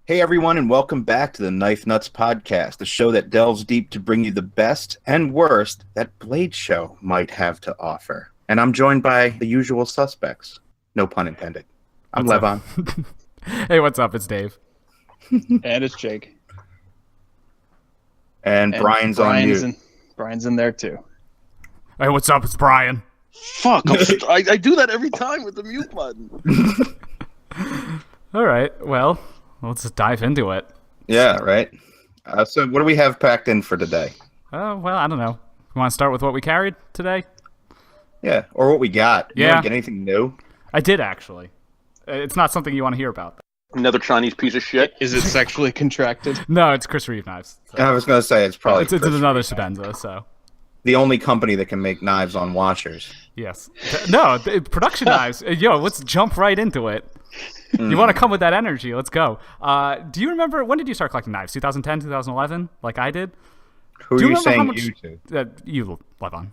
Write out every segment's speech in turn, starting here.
Hey everyone, and welcome back to the Knife Nuts Podcast, the show that delves deep to bring you the best and worst that Blade Show might have to offer. And I'm joined by the usual suspects. No pun intended. I'm What's Levon. Hey, what's up? It's Dave. And it's Jake. And Brian's on mute. Brian's in there too. Hey, what's up? It's Brian. Fuck, I do that every time with the mute button. All right, well, let's just dive into it. Yeah, right. So what do we have packed in for today? Well, I don't know. You want to start with what we carried today? Yeah, or what we got. You Yeah. want to get anything new? I did, actually. It's not something you want to hear about. Another Chinese piece of shit. Is it sexually contracted? No, it's Chris Reeve knives. So. I was going to say it's probably It's another Sebenza, so... the only company that can make knives on washers. Yes. Production knives. Yo, let's jump right into it. You want to come with that energy? Let's go. Do you remember, when did you start collecting knives? 2010, 2011, like I did? Who are Do you remember how saying much- you to? You, Levon.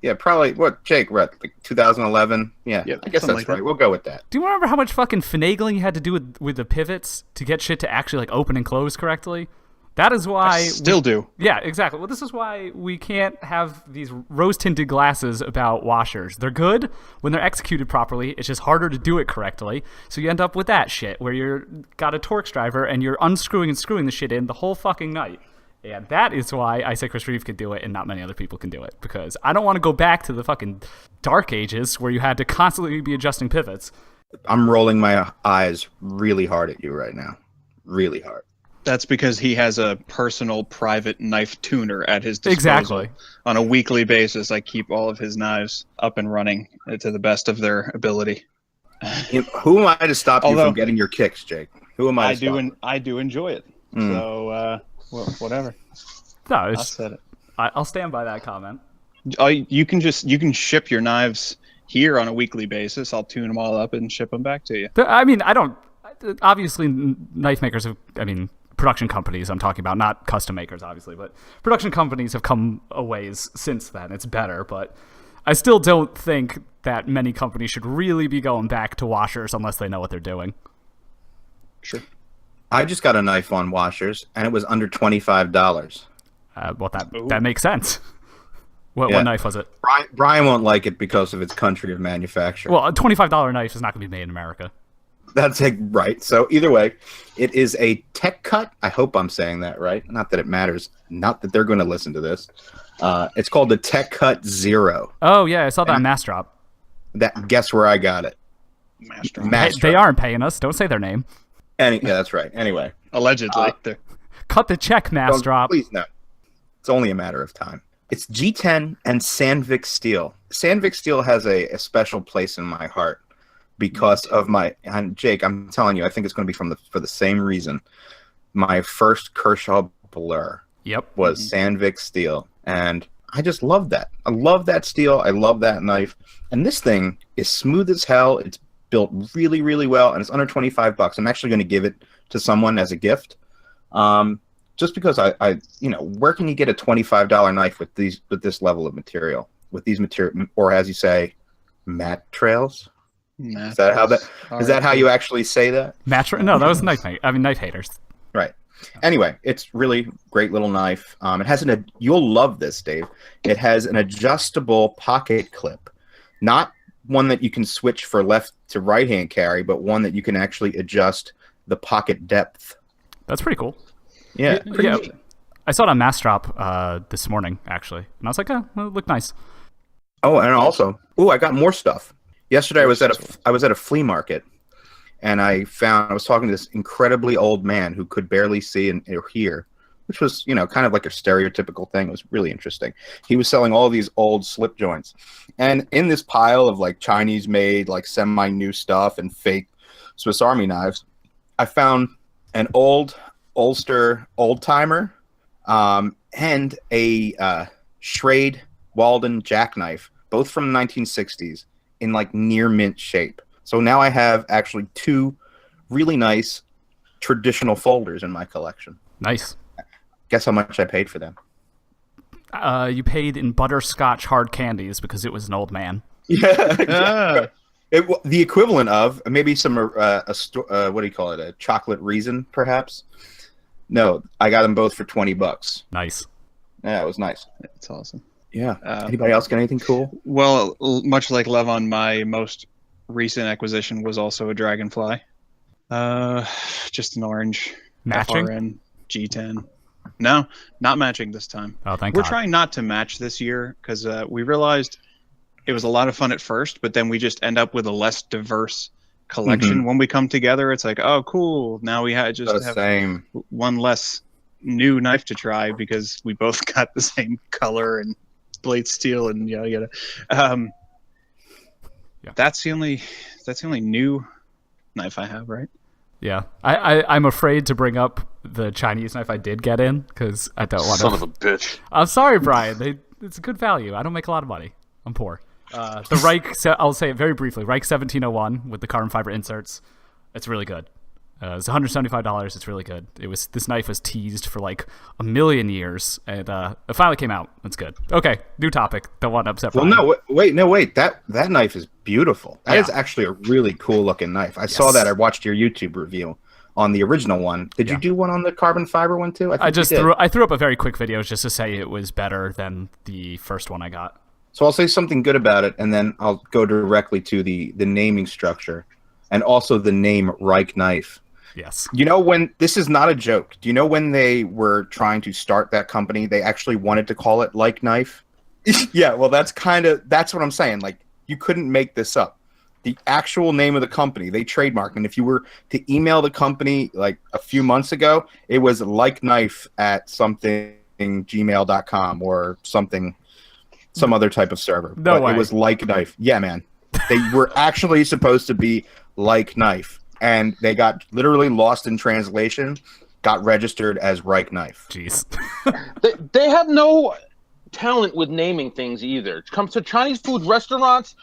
Yeah, probably. What, Jake? What, like 2011? Yeah, Yep, I guess something that's like right. that. We'll go with that. Do you remember how much fucking finagling you had to do with the pivots to get shit to actually like open and close correctly? That is why I still do. Yeah, exactly. Well, this is why we can't have these rose-tinted glasses about washers. They're good when they're executed properly. It's just harder to do it correctly. So you end up with that shit where you're got a Torx driver and you're unscrewing and screwing the shit in the whole fucking night. And that is why I say Chris Reeve could do it and not many other people can do it. Because I don't want to go back to the fucking dark ages where you had to constantly be adjusting pivots. I'm rolling my eyes really hard at you right now. Really hard. That's because he has a personal private knife tuner at his disposal. Exactly. On a weekly basis, I keep all of his knives up and running to the best of their ability. Who am I to stop you Although- from getting your kicks, Jake? Who am I to stop? I do enjoy it. So, whatever. No, I it's, said it. I'll stand by that comment. You can ship your knives here on a weekly basis. I'll tune them all up and ship them back to you. I mean, I don't. Obviously, knife makers have. I mean, production companies. I'm talking about, not custom makers, obviously, but production companies have come a ways since then. It's better, but I still don't think that many companies should really be going back to washers unless they know what they're doing. Sure. I just got a knife on washers, and it was under $25. Well, Ooh. that makes sense. What Yeah. knife was it? Brian won't like it because of its country of manufacture. Well, a $25 knife is not going to be made in America. That's right. So either way, it is a Tech Cut. I hope I'm saying that right. Not that it matters. Not that they're going to listen to this. It's called the Tech Cut Zero. Oh yeah, I saw that on Mass Drop. Guess where I got it? Master. They aren't paying us. Don't say their name. Yeah, that's right. Anyway, Allegedly. Cut the check, Mass Drop. please no. It's only a matter of time. It's G10 and Sandvik steel. Sandvik steel has a special place in my heart because of and Jake, I'm telling you, I think it's going to be for the same reason. My first Kershaw Blur Yep. was Sandvik steel, and I just love that. I love that steel. I love that knife. And this thing is smooth as hell. It's built really, really well, and it's under $25. I'm actually going to give it to someone as a gift. Just because I where can you get a $25 knife with this level of material, or as you say, mat trails? Is that how you actually say that? No, that was knife haters. Right. Anyway, it's really great little knife. It has you'll love this, Dave. It has an adjustable pocket clip, not one that you can switch for left to right hand carry, but one that you can actually adjust the pocket depth. That's pretty cool. Yeah. Yeah, I saw it on Mass Drop this morning, actually, and I was like, "Oh, it looked nice." Oh, and also, I got more stuff. Yesterday, I was at a flea market, and I was talking to this incredibly old man who could barely see or hear, which was kind of like a stereotypical thing. It was really interesting. He was selling all these old slip joints, and in this pile of like Chinese-made, like semi-new stuff and fake Swiss Army knives, I found an old Ulster old-timer and a Schrade Walden jackknife, both from the 1960s, in like near mint shape. So now I have actually two really nice traditional folders in my collection. Nice. Guess how much I paid for them? You paid in butterscotch hard candies because it was an old man. Yeah, exactly. The equivalent of maybe some what do you call it? A chocolate raisin, perhaps. No, I got them both for $20. Nice. Yeah, it was nice. It's awesome. Yeah. Anybody else got anything cool? Well, much like Levon, my most recent acquisition was also a Dragonfly. Just an orange Matching? FRN G10. No, not matching this time. Oh, thank We're God. trying not to match this year because we realized it was a lot of fun at first, but then we just end up with a less diverse collection when we come together. It's like, oh, cool. Now we have Same. one less new knife to try because we both got the same color and blade steel and yada yada. Yeah. That's the only new knife I have, right? Yeah, I'm afraid to bring up the Chinese knife I did get in because I don't want to. Son of a bitch. I'm sorry, Brian. It's a good value. I don't make a lot of money. I'm poor. The Reich, I'll say it very briefly. Reich 1701 with the carbon fiber inserts. It's really good. It's $175. It's really good. This knife was teased for like a million years, and it finally came out. It's good. Okay, new topic. Don't want to upset Brian. Well, wait. That knife is beautiful. That is actually a really cool looking knife. I saw that. I watched your YouTube review on the original one. Did you do one on the carbon fiber one too? I threw up a very quick video just to say it was better than the first one I got. So I'll say something good about it, and then I'll go directly to the naming structure, and also the name Reich knife. Yes. You know, when this is not a joke. Do you know when they were trying to start that company, they actually wanted to call it Like Knife? Yeah, well, that's what I'm saying. Like, you couldn't make this up. The actual name of the company, they trademarked. And if you were to email the company like a few months ago, it was like knife at something gmail.com or something, some other type of server. No way. It was like knife. Yeah, man. They were actually supposed to be like knife. And they got literally lost in translation, got registered as Reich knife. Jeez. They have no talent with naming things either. It comes to Chinese food restaurants,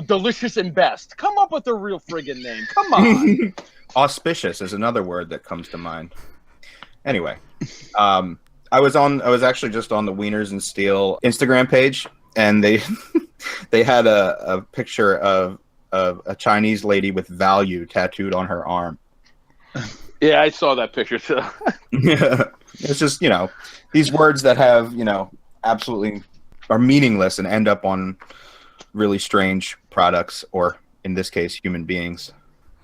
delicious and best. Come up with a real friggin' name. Come on. Auspicious is another word that comes to mind. Anyway, I was actually just on the Wieners and Steel Instagram page, and they they had a picture of a Chinese lady with value tattooed on her arm. Yeah, I saw that picture too. Yeah, it's just, these words that have, absolutely are meaningless and end up on really strange products, or in this case, human beings.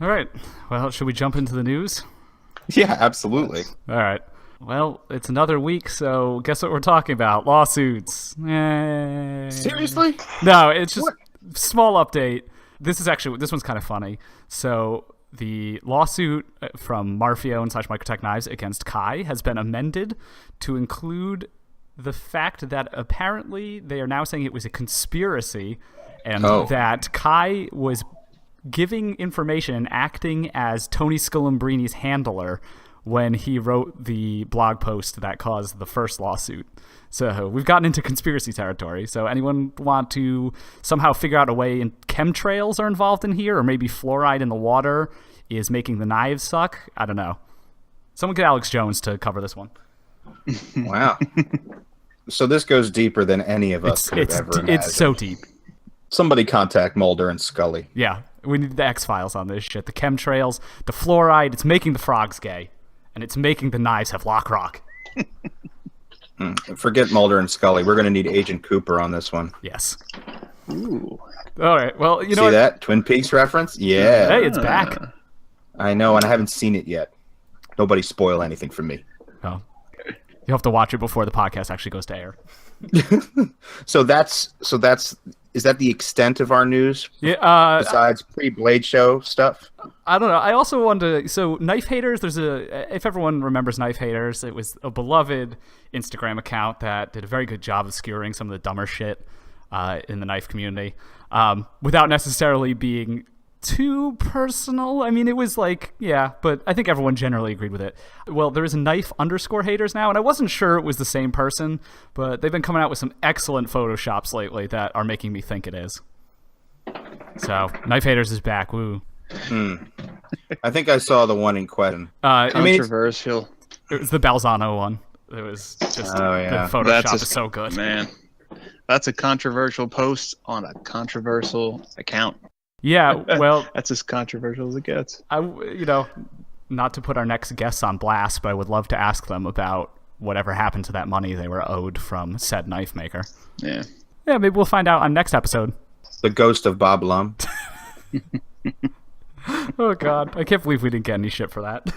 All right. Well, should we jump into the news? Yeah, absolutely. All right. Well, it's another week, so guess what we're talking about? Lawsuits. Seriously? No, it's just small update. This one's kind of funny. So the lawsuit from Marfio and /Microtech Knives against Kai has been amended to include the fact that apparently they are now saying it was a conspiracy and that Kai was giving information and acting as Tony Scalambrini's handler when he wrote the blog post that caused the first lawsuit. So we've gotten into conspiracy territory. So anyone want to somehow figure out a way chemtrails are involved in here, or maybe fluoride in the water is making the knives suck? I don't know. Someone get Alex Jones to cover this one. Wow. So this goes deeper than any of us could have ever imagined. It's so deep. Somebody contact Mulder and Scully. Yeah, we need the X-Files on this shit. The chemtrails, the fluoride, it's making the frogs gay. And it's making the knives have lock rock. Forget Mulder and Scully. We're going to need Agent Cooper on this one. Yes. Ooh. All right. Well, you know See that? Twin Peaks reference? Yeah. Hey, it's back. I know, and I haven't seen it yet. Nobody spoil anything from me. Oh. You'll have to watch it before the podcast actually goes to air. So is that the extent of our news? Yeah. Besides pre-Blade Show stuff? I don't know. I also wanted to... So, Knife Haters, if everyone remembers Knife Haters, it was a beloved Instagram account that did a very good job of skewering some of the dumber shit in the knife community without necessarily being too personal. I mean, it was like, yeah, but I think everyone generally agreed with it. Well, there is Knife_Haters now, and I wasn't sure it was the same person, but they've been coming out with some excellent Photoshops lately that are making me think it is. So, Knife Haters is back. Woo. I think I saw the one in question. Controversial. It was the Balzano one. It was just the Photoshop is so good. Man, that's a controversial post on a controversial account. Yeah, well, That's as controversial as it gets. not to put our next guests on blast, but I would love to ask them about whatever happened to that money they were owed from said knife maker. Yeah. Yeah, maybe we'll find out on next episode. The ghost of Bob Lum. Oh God, I can't believe we didn't get any shit for that.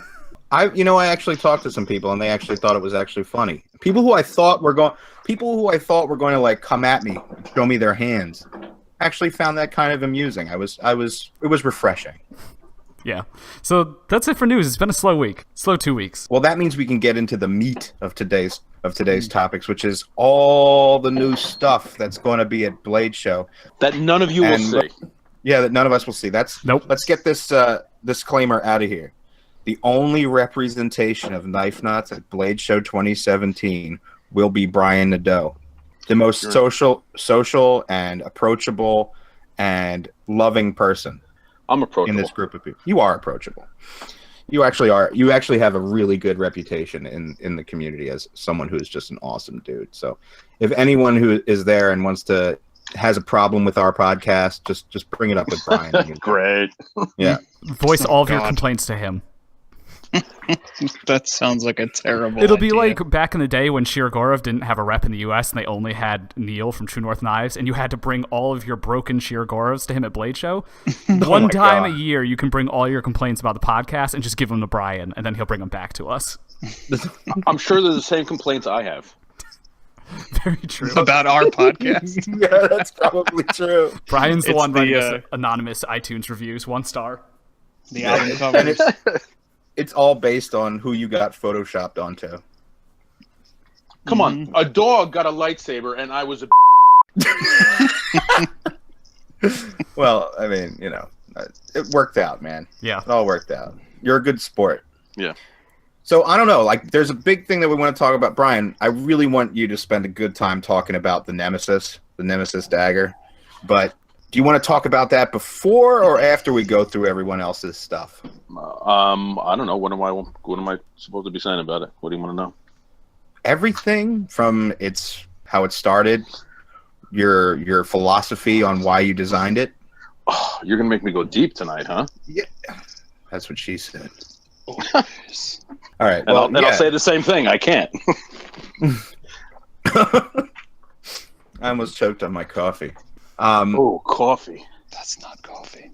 I actually talked to some people, and they actually thought it was actually funny. People who I thought were going to like come at me, show me their hands, actually found that kind of amusing. It was refreshing. Yeah. So that's it for news. It's been a slow week. Slow 2 weeks. Well, that means we can get into the meat of today's topics, which is all the new stuff that's going to be at Blade Show That none of you will see. Yeah, that none of us will see. Nope. Let's get this disclaimer out of here. The only representation of Knife Nuts at Blade Show 2017 will be Brian Nadeau, the most social and approachable and loving person I'm approachable. in this group of people. You are approachable. You actually are. You actually have a really good reputation in the community as someone who is just an awesome dude. So, if anyone who is there and has a problem with our podcast, just bring it up with Brian. Great. Yeah. Voice all of your complaints to him. That sounds like a terrible It'll be idea. like back in the day when Shirogorov didn't have a rep in the U.S. and they only had Neil from True North Knives, and you had to bring all of your broken Shirogorovs to him at Blade Show. One time a year, you can bring all your complaints about the podcast and just give them to Brian, and then he'll bring them back to us. I'm sure they're the same complaints I have. Very true. About our podcast. Yeah, that's probably true. Brian's the It's one the, writing us anonymous iTunes reviews, 1 star. The album And covers. it's all based on who you got photoshopped onto. Come on, a dog got a lightsaber, and I was a. Well, I mean, it worked out, man. Yeah. It all worked out. You're a good sport. Yeah. So I don't know. Like, there's a big thing that we want to talk about, Brian. I really want you to spend a good time talking about the Nemesis dagger. But do you want to talk about that before or after we go through everyone else's stuff? I don't know. What am I supposed to be saying about it? What do you want to know? Everything from how it started, your philosophy on why you designed it. Oh, you're gonna make me go deep tonight, huh? Yeah, that's what she said. All right. And I'll say the same thing. I can't. I almost choked on my coffee. Oh, coffee. That's not coffee.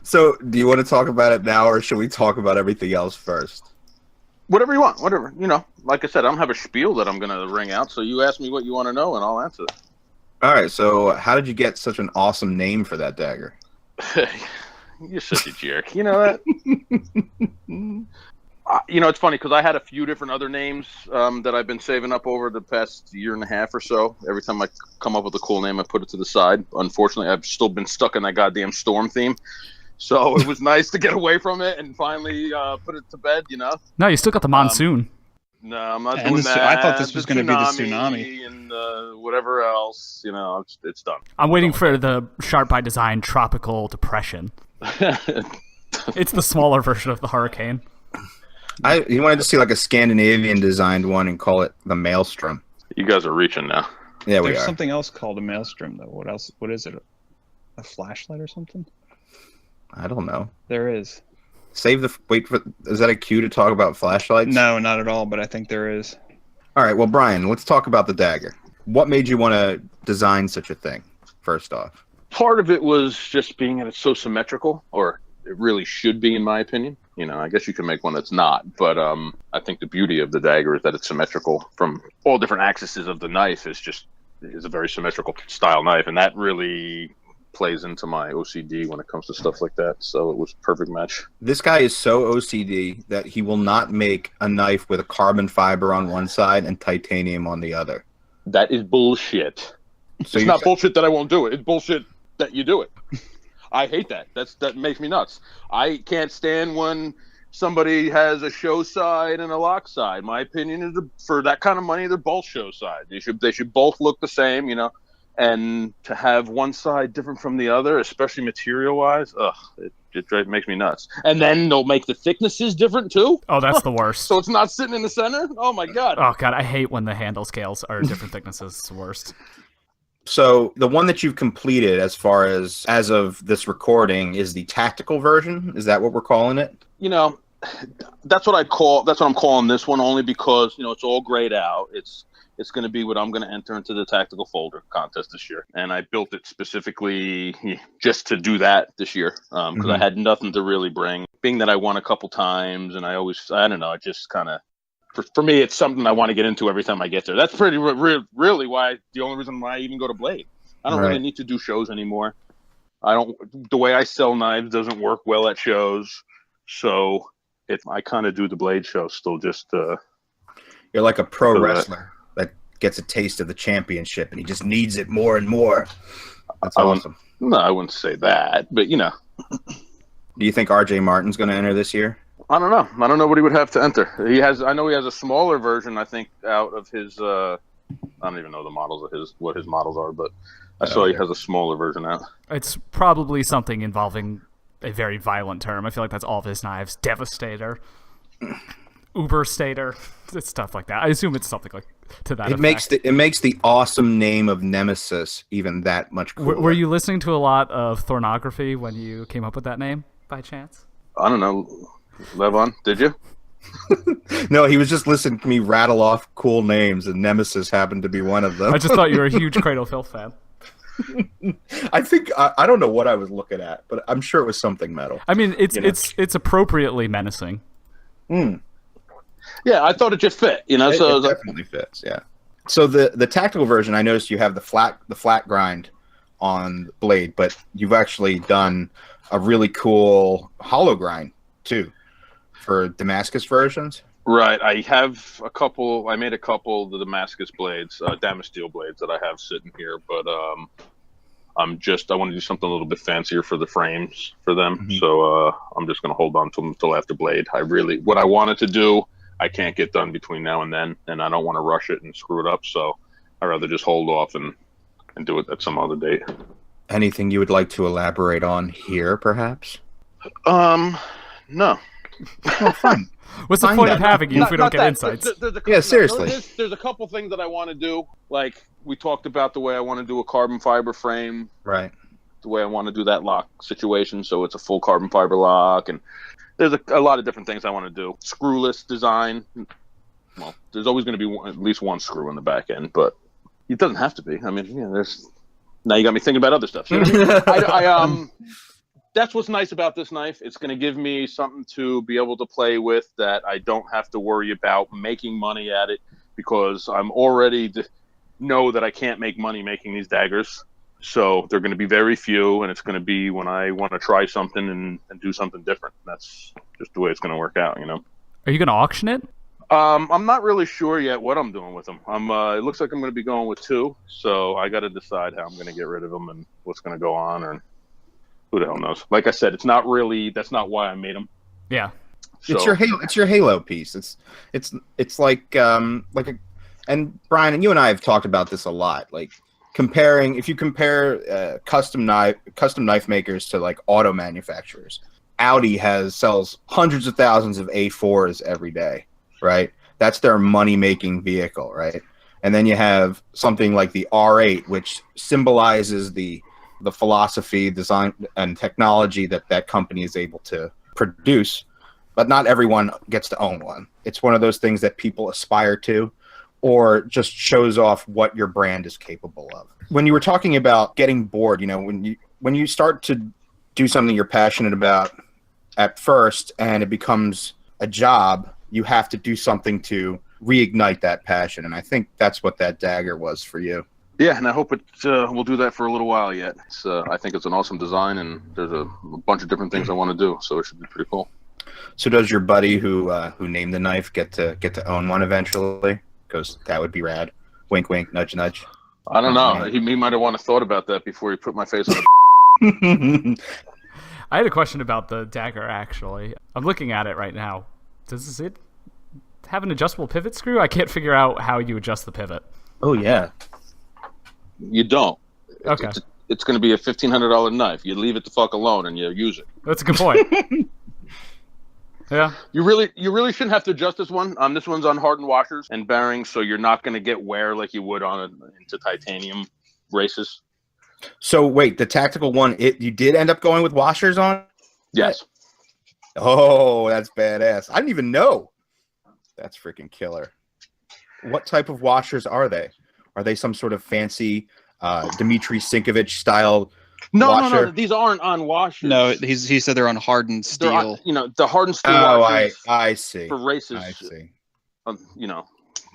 So, do you want to talk about it now, or should we talk about everything else first? Whatever you want. Whatever. Like I said, I don't have a spiel that I'm gonna ring out. So you ask me what you want to know, and I'll answer it. All right. So, how did you get such an awesome name for that dagger? You're such a jerk. You know that? It's funny because I had a few different other names that I've been saving up over the past year and a half or so. Every time I come up with a cool name, I put it to the side. Unfortunately, I've still been stuck in that goddamn Storm theme. So it was nice to get away from it and finally put it to bed, No, you still got the monsoon. No, I'm not And doing that. I thought this was going to be the tsunami. And whatever else, it's done. I'm waiting for the Sharp by Design Tropical Depression. It's the smaller version of the hurricane. You wanted to see like a Scandinavian designed one and call it the Maelstrom. You guys are reaching now. Yeah, we There's are. something else called a maelstrom, though. What else? What is it? A flashlight or something? I don't know. There is. Is that a cue to talk about flashlights? No, not at all, but I think there is. All right, well, Brian, let's talk about the dagger. What made you want to design such a thing, first off? Part of it was just being that it's so symmetrical, or it really should be, in my opinion. I guess you can make one that's not, but I think the beauty of the dagger is that it's symmetrical from all different axes of the knife. Is a very symmetrical style knife, and that really plays into my OCD when it comes to stuff like that. So it was a perfect match. This guy is so OCD that he will not make a knife with a carbon fiber on one side and titanium on the other. That is bullshit. So It's not bullshit that I won't do it. It's bullshit that you do it. I hate that. That makes me nuts. I can't stand when somebody has a show side and a lock side. My opinion is for that kind of money, they're both show side. They should both look the same, And to have one side different from the other, especially material-wise, it makes me nuts. And then they'll make the thicknesses different too. Oh, that's the worst. So it's not sitting in the center. Oh my god. Oh god, I hate when the handle scales are different thicknesses. It's the worst. So the one that you've completed as of this recording is the tactical version. Is that what we're calling it? That's what I'm calling this one, only because it's all grayed out. It's going to be what I'm going to enter into the tactical folder contest this year, and I built it specifically just to do that this year because I had nothing to really bring. Being that I won a couple times, and I don't know, it just kind of. For me, it's something I want to get into every time I get there. That's pretty really why the only reason why I even go to Blade. I don't really need to do shows anymore. The way I sell knives doesn't work well at shows, so I kind of do the Blade show still. Just you're like a pro wrestler that gets a taste of the championship and he just needs it more and more. That's awesome. No, I wouldn't say that, but Do you think RJ Martin's going to enter this year? I don't know. I don't know what he would have to enter. I know he has a smaller version, I think, out of his. I don't even know the models of what his models are, but I saw he has a smaller version out. It's probably something involving a very violent term. I feel like that's all of his knives. Devastator, Uberstator, it's stuff like that. I assume it's something like to that. It makes the awesome name of Nemesis even that much cooler. Were you listening to a lot of Thornography when you came up with that name by chance? I don't know. Levon, did you? No, he was just listening to me rattle off cool names, and Nemesis happened to be one of them. I just thought you were a huge Cradle Filth fan. I think I don't know what I was looking at, but I'm sure it was something metal. I mean, it's appropriately menacing. Yeah, I thought it just fit. It definitely fits. Yeah. So the tactical version, I noticed you have the flat grind on Blade, but you've actually done a really cool hollow grind too. For Damascus versions? Right. I have a couple. I made a couple of the Damascus blades, Damasteel blades that I have sitting here, but I want to do something a little bit fancier for the frames for them. So I'm just going to hold on to them until after Blade. What I wanted to do, I can't get done between now and then, and I don't want to rush it and screw it up. So I'd rather just hold off and do it at some other date. Anything you would like to elaborate on here, perhaps? No. Well, fine. What's the point of having you if we don't get insights? Seriously. There's a couple things that I want to do. Like we talked about the way I want to do a carbon fiber frame. Right. The way I want to do that lock situation, so it's a full carbon fiber lock. And there's a lot of different things I want to do. Screwless design. Well, there's always going to be at least one screw in the back end, but it doesn't have to be. I mean, now you got me thinking about other stuff. You know what I mean? That's what's nice about this knife. It's going to give me something to be able to play with that I don't have to worry about making money at it, because I'm already know that I can't make money making these daggers. So they're going to be very few, and it's going to be when I want to try something and do something different. That's just the way it's going to work out, Are you going to auction it? I'm not really sure yet what I'm doing with them. It looks like I'm going to be going with two, so I got to decide how I'm going to get rid of them and what's going to go on, or who the hell knows? Like I said, that's not why I made them. Yeah. So, it's your Halo piece. It's like and Brian, and you and I have talked about this a lot. Like if you compare custom knife makers to like auto manufacturers, Audi sells hundreds of thousands of A4s every day, right? That's their money making vehicle, right? And then you have something like the R8, which symbolizes the philosophy, design, and technology that company is able to produce, but not everyone gets to own one. It's one of those things that people aspire to, or just shows off what your brand is capable of. When you were talking about getting bored, when you start to do something you're passionate about at first and it becomes a job, you have to do something to reignite that passion. And I think that's what that dagger was for you. Yeah, and I hope it will do that for a little while yet. I think it's an awesome design, and there's a bunch of different things I want to do, so it should be pretty cool. So does your buddy who named the knife get to own one eventually? Because that would be rad. Wink, wink, nudge, nudge. I don't know. He might have thought about that before he put my face on it. I had a question about the dagger, actually. I'm looking at it right now. Does it have an adjustable pivot screw? I can't figure out how you adjust the pivot. Oh, yeah. You don't. Okay. It's going to be a $1,500 knife. You leave it the fuck alone and you use it. That's a good point. Yeah. You really shouldn't have to adjust this one. This one's on hardened washers and bearings, so you're not going to get wear like you would into titanium. races. So wait, the tactical one, you did end up going with washers on? Yes. Oh, that's badass. I didn't even know. That's freaking killer. What type of washers are they? Are they some sort of fancy Dmitry Sinkovich style washer? No. These aren't on washers. No, he said they're on hardened They're steel. on, the hardened steel Oh, washers I see. for races. I see.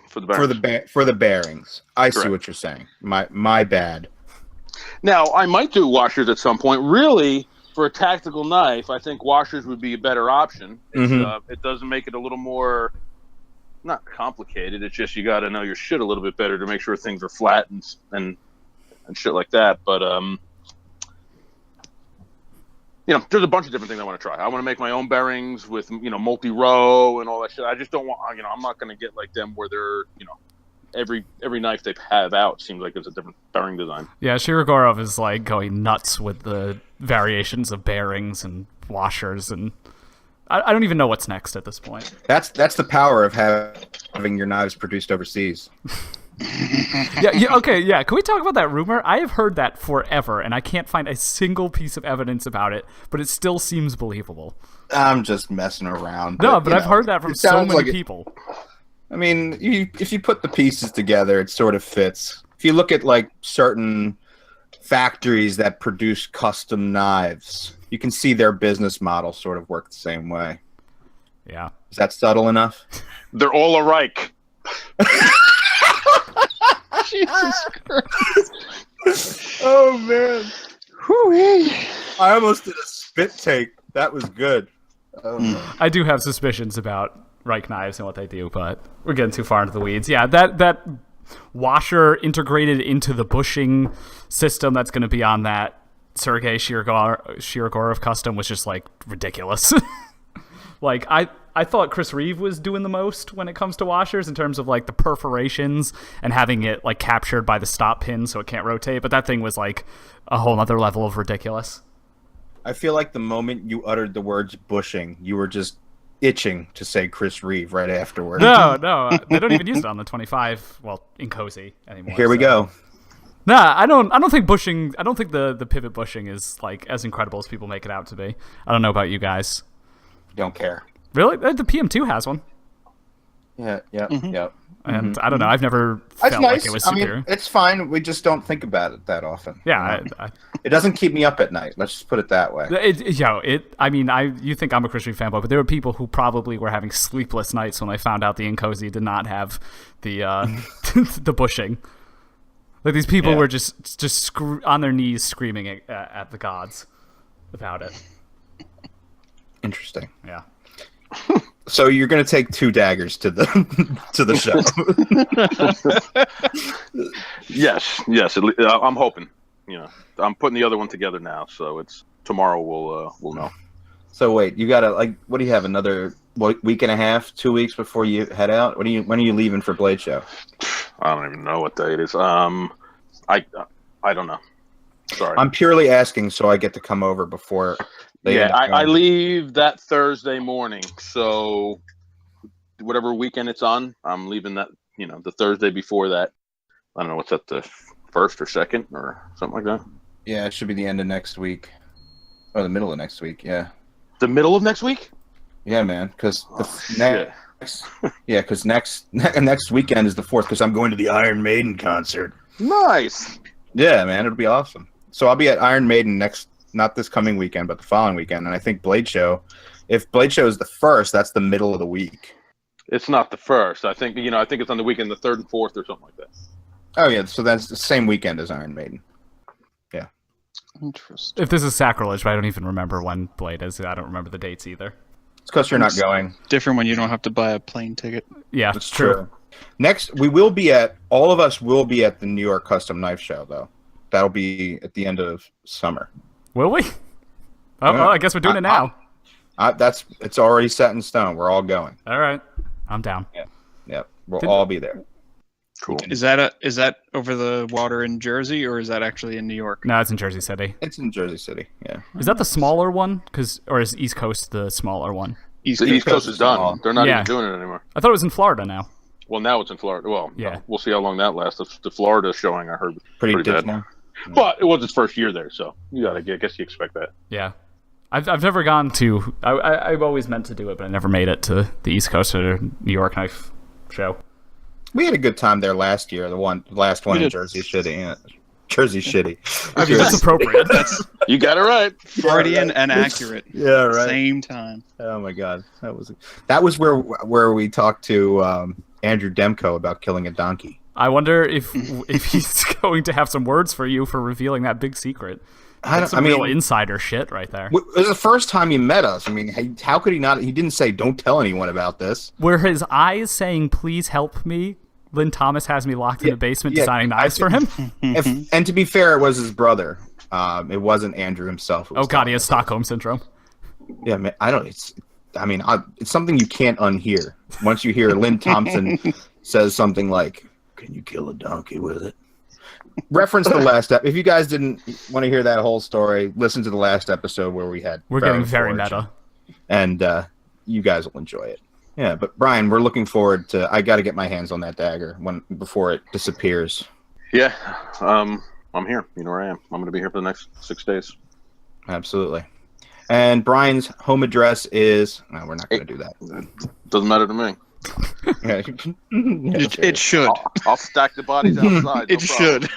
For the bearings. For the bearings. I see Correct. what you're saying. My bad. Now, I might do washers at some point. Really, for a tactical knife, I think washers would be a better option. It does make it a little more, not complicated. It's just you got to know your shit a little bit better to make sure things are flat and shit like that. But there's a bunch of different things I want to try. I want to make my own bearings with multi-row and all that shit. I just don't want I'm not going to get like them where they're every knife they have out seems like it's a different bearing design. Yeah, Shirogorov is like going nuts with the variations of bearings and washers, and I don't even know what's next at this point. That's the power of having your knives produced overseas. Okay. Can we talk about that rumor? I have heard that forever, and I can't find a single piece of evidence about it, but it still seems believable. I'm just messing around. No, but I've heard that from so many people. I mean, if you put the pieces together, it sort of fits. If you look at like certain factories that produce custom knives, you can see their business model sort of work the same way. Yeah. Is that subtle enough? They're all alike. Jesus Christ. Oh, man. Whoo-wee. I almost did a spit take. That was good. Oh, man. I do have suspicions about Reich knives and what they do, but we're getting too far into the weeds. Yeah, that washer integrated into the bushing system that's going to be on that Sergei Shirogorov custom was just like ridiculous. Like I thought Chris Reeve was doing the most when it comes to washers in terms of like the perforations and having it like captured by the stop pin so it can't rotate, but that thing was like a whole other level of ridiculous. I feel like the moment you uttered the words bushing, you were just itching to say Chris Reeve right afterwards. No, they don't even use it on the 25. Well, in Cozy anymore. Here we go. Nah, I don't think bushing. I don't think the pivot bushing is like as incredible as people make it out to be. I don't know about you guys. Don't care. Really, the PM2 has one. Yeah. And I don't know. I've never That's felt nice. like it was superior. It's fine. We just don't think about it that often. Yeah, It doesn't keep me up at night. Let's just put it that way. You think I'm a Chris Reeve fanboy, but there were people who probably were having sleepless nights when they found out the Incozy did not have the the bushing. Like these people were just on their knees screaming at the gods about it. Interesting. Yeah. So you're going to take 2 daggers to the show. Yes. I'm hoping. I'm putting the other one together now, so it's tomorrow. We'll know. So wait, you got to what do you have? Another week and a half, 2 weeks before you head out? When are you leaving for Blade Show? I don't even know what day it is. I don't know. Sorry. I'm purely asking so I get to come over before. I leave that Thursday morning, so whatever weekend it's on, I'm leaving that. The Thursday before that. I don't know what's that, the 1st or 2nd or something like that. Yeah, it should be the end of next week, or the middle of next week. Yeah. The middle of next week? Yeah, man. Because next weekend is the 4th. Because I'm going to the Iron Maiden concert. Nice. Yeah, man, it'll be awesome. So I'll be at Iron Maiden not this coming weekend, but the following weekend. And I think Blade Show, if Blade Show is the 1st, that's the middle of the week. It's not the 1st. I think it's on the weekend, the 3rd and 4th or something like that. Oh yeah, so that's the same weekend as Iron Maiden. Yeah. Interesting. If this is sacrilege, but I don't even remember when Blade is. I don't remember the dates either. It's because you're not going. Different when you don't have to buy a plane ticket. Yeah, That's true. Next, all of us will be at the New York Custom Knife Show, though. That'll be at the end of summer. Will we? Oh, well, I guess we're doing it now. It's already set in stone. We're all going. All right, I'm down. Yeah. We'll all be there. Cool. Is that over the water in Jersey, or is that actually in New York? No, it's in Jersey City. It's in Jersey City. Yeah. Is that the smaller one? Or is East Coast the smaller one? The East Coast is done. small. They're not even doing it anymore. I thought it was in Florida now. Well, now it's in Florida. Well, Yeah. we'll see how long that lasts. The Florida showing, I heard, Pretty bad. dismal. But it was his first year there, so I guess you expect that. Yeah. I've never gone to. I've always meant to do it, but I never made it to the East Coast or New York Knife show. We had a good time there last year. The last one in did. Jersey City. Yeah. Jersey Shitty. I mean, that's appropriate. You got it right. Freudian and accurate. Yeah, right. Same time. Oh my God, that was where we talked to Andrew Demko about killing a donkey. I wonder if he's going to have some words for you for revealing that big secret. That's some real insider shit right there. It was the first time he met us. I mean, how could he not? He didn't say, "Don't tell anyone about this." Were his eyes saying, "Please help me"? Lynn Thomas has me locked in the basement designing knives for him. And to be fair, it was his brother. It wasn't Andrew himself. Oh God, he has Stockholm syndrome. Yeah, man. It's something you can't unhear. Once you hear Lynn Thompson says something like, "Can you kill a donkey with it?" Reference the last step. If you guys didn't want to hear that whole story, listen to the last episode where we're getting very meta, and you guys will enjoy it. Yeah, but Brian, we're looking forward to. I got to get my hands on that dagger before it disappears. Yeah, I'm here. You know where I am. I'm going to be here for the next 6 days. Absolutely. And Brian's home address is. No, we're not going to do that. Doesn't matter to me. It should. I'll stack the bodies outside. It should.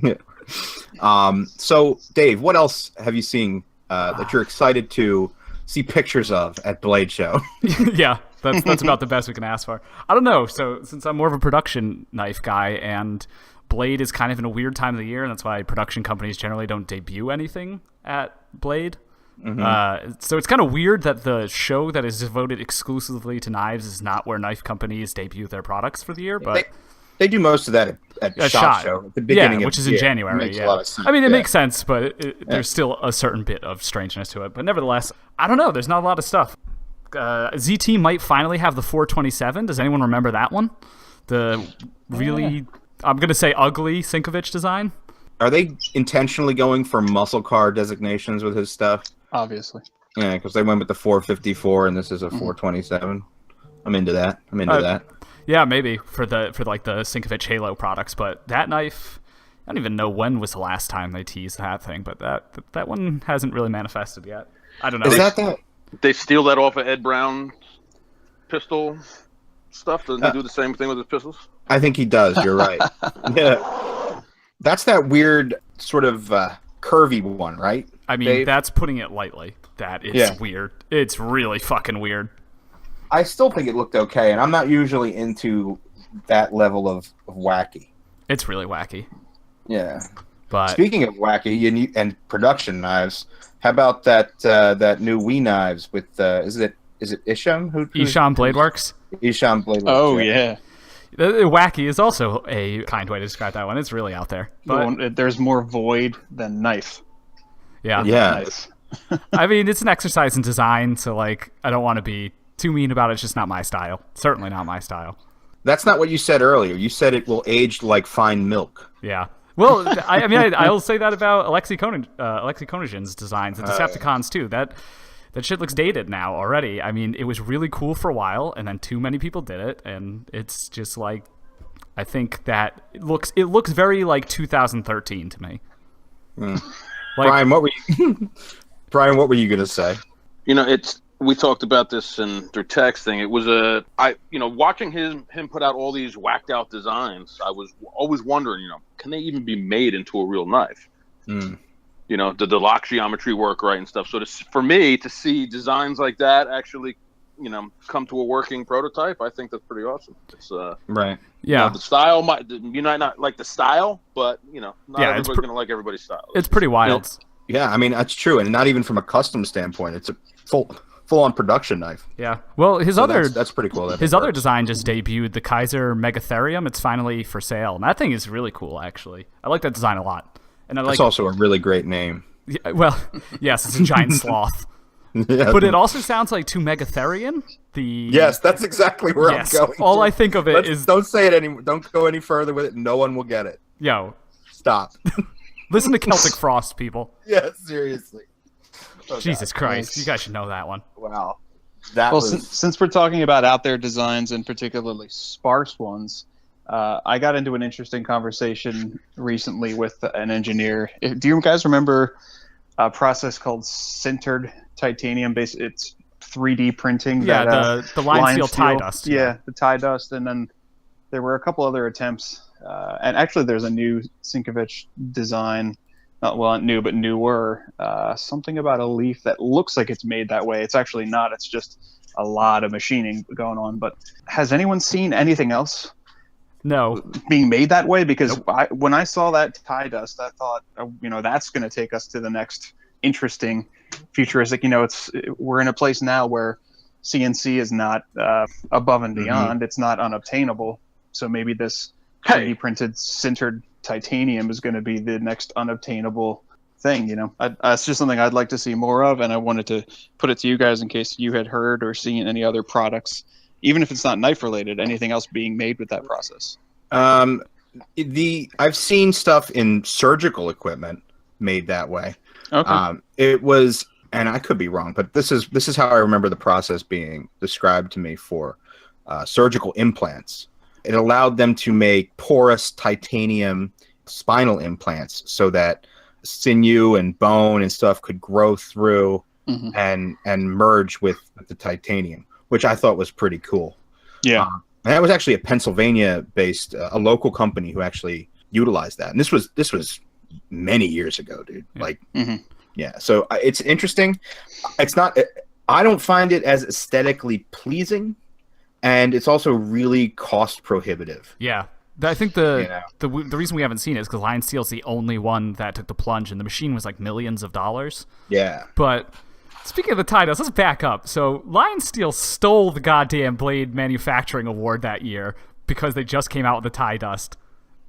Yeah. So, Dave, what else have you seen that you're excited to see pictures of at Blade Show? Yeah, that's about the best we can ask for. I don't know. So since I'm more of a production knife guy, and Blade is kind of in a weird time of the year, and that's why production companies generally don't debut anything at Blade. So it's kind of weird that the show that is devoted exclusively to knives is not where knife companies debut their products for the year. But they do most of that at SHOT Show at the beginning, which is in January. Makes a lot of sense. I mean, it makes sense, but there's still a certain bit of strangeness to it. But nevertheless, I don't know. There's not a lot of stuff. ZT might finally have the 427. Does anyone remember that one? The really, I'm going to say ugly Sinkovich design. Are they intentionally going for muscle car designations with his stuff? Obviously. Yeah, because they went with the 454 and this is a 427. I'm into that. That. Yeah, maybe for the Sinkovich Halo products, but that knife, I don't even know when was the last time they teased that thing, but that one hasn't really manifested yet. I don't know. Is that? They steal that off of Ed Brown pistol stuff? Doesn't he do the same thing with his pistols? I think he does. You're right. Yeah. That's that weird sort of curvy one, right? I mean, Dave? That's putting it lightly. That is weird. It's really fucking weird. I still think it looked okay, and I'm not usually into that level of wacky. It's really wacky. Yeah. But speaking of wacky and production knives, how about that new Wii knives with is it Isham? Isham Bladeworks? Isham Bladeworks. Oh yeah. Wacky is also a kind way to describe that one. It's really out there. But there's more void than knife. Yeah. Nice. I mean, it's an exercise in design, so I don't want to be too mean about it. It's just not my style. Certainly not my style. That's not what you said earlier. You said it will age like fine milk. Yeah. Well, I mean, I'll say that about Alexei Konashin's designs and Decepticons too. That shit looks dated now already. I mean, it was really cool for a while, and then too many people did it, and it's just I think that it looks very 2013 to me. Brian, what were you gonna say? We talked about this through texting. It was watching him put out all these whacked out designs. I was always wondering, can they even be made into a real knife? The lock geometry work right and stuff. So for me to see designs like that actually, come to a working prototype, I think that's pretty awesome. It's right. Yeah. The style you might not like the style, but not everybody's gonna like everybody's style. It's pretty wild. Yeah, I mean that's true, and not even from a custom standpoint. It's a full-on production knife. Yeah. Well, that's pretty cool. His other design just debuted, the Kaiser Megatherium. It's finally for sale, and that thing is really cool. Actually, I like that design a lot. And it's also a really great name. Yeah, well, yes, it's a giant sloth. Yeah. But it also sounds like to Megatherium. Yes, that's exactly where I'm going. All I think of it is don't say it anymore. Don't go any further with it. No one will get it. Yo, stop. Listen to Celtic Frost, people. Yeah, seriously. Oh, Jesus Christ, you guys should know that one. Wow. That Well, was since we're talking about out there designs and particularly sparse ones, I got into an interesting conversation recently with an engineer. Do you guys remember a process called sintered titanium? It's 3D printing. Yeah, that the line steel tie dust. Yeah, the tie dust, and then there were a couple other attempts. And actually, there's a new Sinkovich design. Not new, but newer. Something about a leaf that looks like it's made that way. It's actually not. It's just a lot of machining going on. But has anyone seen anything else No. being made that way? Because when I saw that tie dust, I thought, that's going to take us to the next interesting futuristic. We're in a place now where CNC is not above and beyond. It's not unobtainable. So maybe this 3D printed sintered titanium is going to be the next unobtainable thing. It's just something I'd like to see more of, and I wanted to put it to you guys in case you had heard or seen any other products, even if it's not knife related, anything else being made with that process. I've seen stuff in surgical equipment made that way. Okay. It was, and I could be wrong, but this is how I remember the process being described to me for surgical implants. It allowed them to make porous titanium spinal implants so that sinew and bone and stuff could grow through and merge with the titanium, which I thought was pretty cool. Yeah. And that was actually a Pennsylvania-based, a local company who actually utilized that. And this was many years ago, dude. Yeah. So it's interesting. It's not. I don't find it as aesthetically pleasing. And it's also really cost prohibitive. Yeah. I think the reason we haven't seen it is because Lion Steel's the only one that took the plunge, and the machine was like millions of dollars. Yeah. But speaking of the tie dust, let's back up. So Lion Steel stole the goddamn blade manufacturing award that year because they just came out with the tie dust.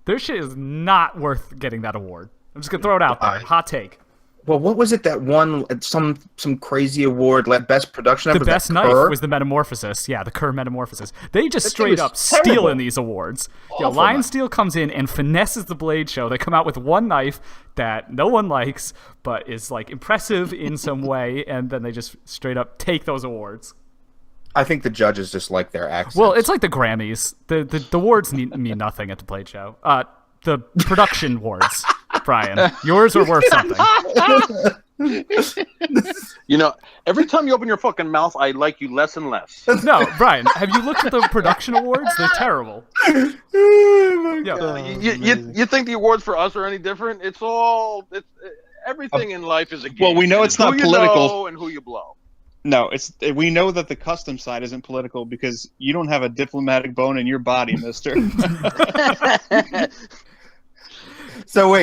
Their shit is not worth getting that award. I'm just going to throw it out there. Hot take. Well, what was it that won some crazy award, like best production knife? The best knife was the Metamorphosis. Yeah, the Kerr Metamorphosis. They just straight up stealing these awards. Lion Steel comes in and finesses the blade show. They come out with one knife that no one likes, but is like impressive in some way, and then they just straight up take those awards. I think the judges just like their accents. Well, it's like the Grammys. The awards mean nothing at the blade show. The production awards. Brian, yours are worth something. Every time you open your fucking mouth, I like you less and less. No, Brian, have you looked at the production awards? They're terrible. You think the awards for us are any different? Everything in life is a game. Well, we know it's not political. You know and who you blow. No, we know that the custom side isn't political because you don't have a diplomatic bone in your body, mister. So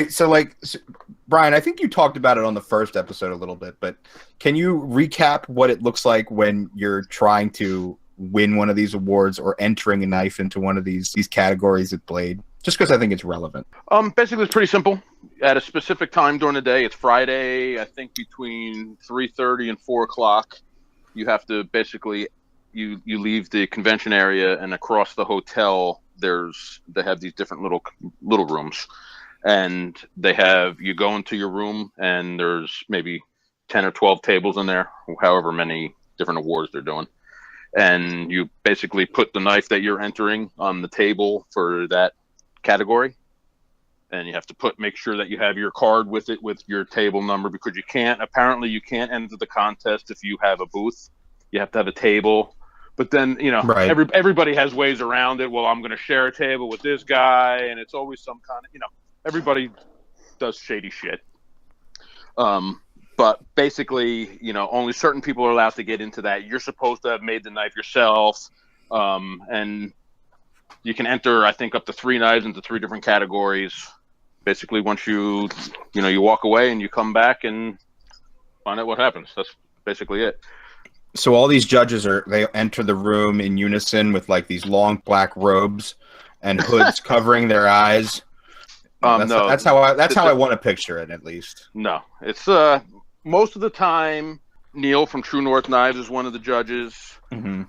Brian, I think you talked about it on the first episode a little bit, but can you recap what it looks like when you're trying to win one of these awards or entering a knife into one of these categories at Blade? Just because I think it's relevant. Basically, it's pretty simple. At a specific time during the day, it's Friday, I think between 3:30 and 4 o'clock, you have to basically, you leave the convention area, and across the hotel, they have these different little rooms. And you go into your room, and there's maybe 10 or 12 tables in there, however many different awards they're doing. And you basically put the knife that you're entering on the table for that category. And you have to make sure that you have your card with it, with your table number, because apparently you can't enter the contest if you have a booth. You have to have a table. But then, right. Everybody has ways around it. Well, I'm going to share a table with this guy, and it's always some kind of, everybody does shady shit. But basically, only certain people are allowed to get into that. You're supposed to have made the knife yourself. And you can enter, I think, up to 3 knives into 3 different categories. Basically, once you walk away and you come back and find out what happens. That's basically it. So all these judges they enter the room in unison with like these long black robes and hoods covering their eyes. No, that's how I want to picture it, at least. No, it's most of the time Neil from True North Knives is one of the judges. Mm-hmm.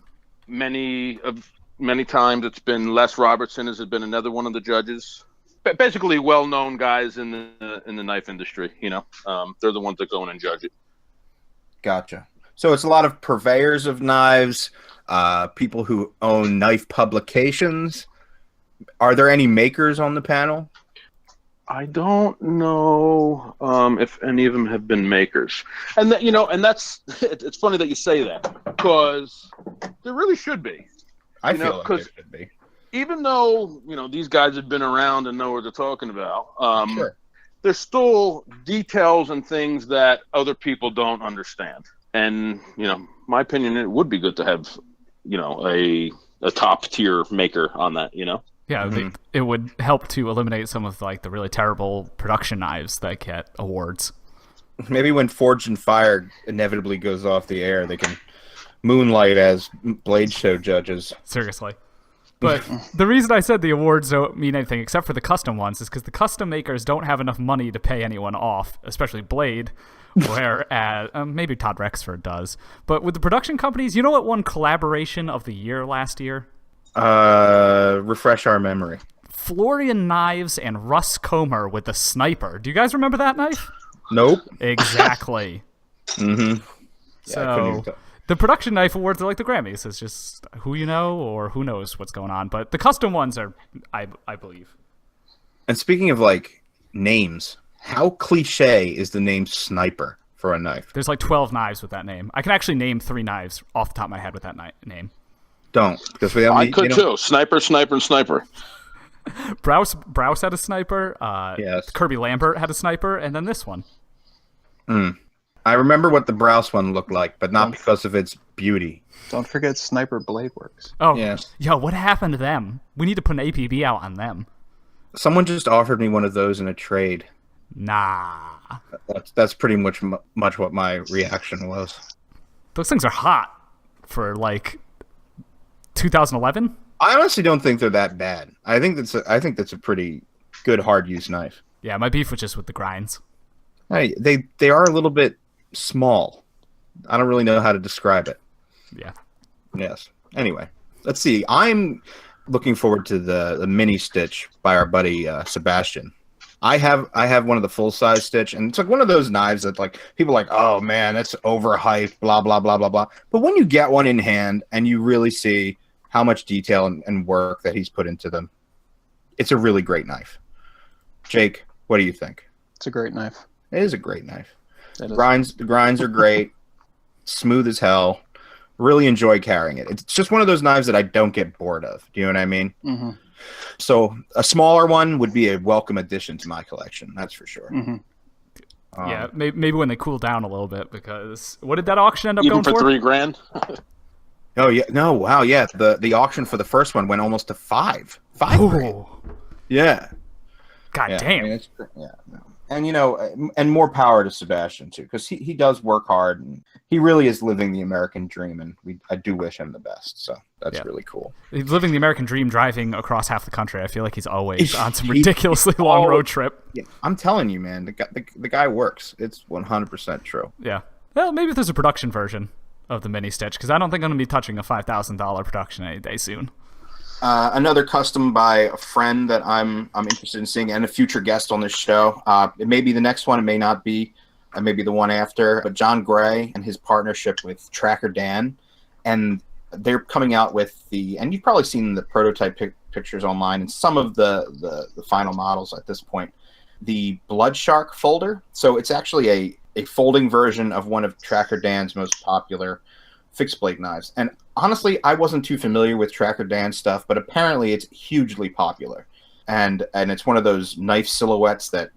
Many times it's been Les Robertson has been another one of the judges. Basically, well-known guys in the knife industry. They're the ones that go in and judge it. Gotcha. So it's a lot of purveyors of knives, people who own knife publications. Are there any makers on the panel? I don't know if any of them have been makers, and that and that's it's funny that you say that because there really should be. I feel like there should be. Even though these guys have been around and know what they're talking about, Sure. there's still details and things that other people don't understand. And my opinion, it would be good to have a top tier maker on that. Yeah, it would help to eliminate some of like the really terrible production knives that get awards. Maybe when Forged in Fire inevitably goes off the air, they can moonlight as Blade Show judges. Seriously. But the reason I said the awards don't mean anything except for the custom ones is because the custom makers don't have enough money to pay anyone off, especially Blade, whereas maybe Todd Rexford does. But with the production companies, you know what won collaboration of the year last year? Refresh our memory. Florian Knives and Russ Comer with the Sniper. Do you guys remember that knife? Nope. Exactly. Mm-hmm. Yeah, So the production knife awards are like the Grammys. It's just who you know or who knows what's going on. But the custom ones are, I believe. And speaking of like names, how cliche is the name Sniper for a knife? There's like 12 knives with that name. I can actually name 3 knives off the top of my head with that name. Don't, because we have. I could too. Sniper, Sniper, and Sniper. Browse had a Sniper. Yes. Kirby Lambert had a Sniper, and then this one. I remember what the Browse one looked like, but not because of its beauty. Don't forget Sniper Blade Works. Oh, yes. Yo, what happened to them? We need to put an APB out on them. Someone just offered me one of those in a trade. Nah. That's pretty much what my reaction was. Those things are hot for like 2011. I honestly don't think they're that bad. I think that's a pretty good hard use knife. Yeah, my beef was just with the grinds. Hey, they are a little bit small. I don't really know how to describe it. Yeah. Yes. Anyway, let's see. I'm looking forward to the mini stitch by our buddy Sebastian. I have one of the full size stitch, and it's like one of those knives that like people are like, oh man, that's overhyped, blah blah blah blah blah. But when you get one in hand and you really see how much detail and work that he's put into them, it's a really great knife. Jake, what do you think? It's a great knife. It is a great knife. The grinds are great, smooth as hell. Really enjoy carrying it. It's just one of those knives that I don't get bored of. Do you know what I mean? Mm-hmm. So a smaller one would be a welcome addition to my collection. That's for sure. Mm-hmm. Yeah, maybe when they cool down a little bit, because what did that auction end up Even going for for? $3,000. Oh yeah, no, wow, yeah. The auction for the first one went almost to $5,000. Ooh. Yeah. God Yeah, damn. I mean, no. And and more power to Sebastian too, because he does work hard and he really is living the American dream, and I do wish him the best. So that's really cool. He's living the American dream, driving across half the country. I feel like he's always on some ridiculously long road trip. Yeah, I'm telling you, man, the guy works. It's 100% true. Yeah. Well, maybe if there's a production version of the mini stitch, because I don't think I'm going to be touching a $5,000 production any day soon. Another custom by a friend that I'm interested in seeing, and a future guest on this show. It may be the next one, it may not be. Maybe the one after. But John Gray and his partnership with Tracker Dan, and they're coming out with and you've probably seen the prototype pictures online and some of the final models at this point. The Blood Shark folder. So it's actually a folding version of one of Tracker Dan's most popular fixed blade knives. And honestly, I wasn't too familiar with Tracker Dan stuff, but apparently it's hugely popular. And it's one of those knife silhouettes that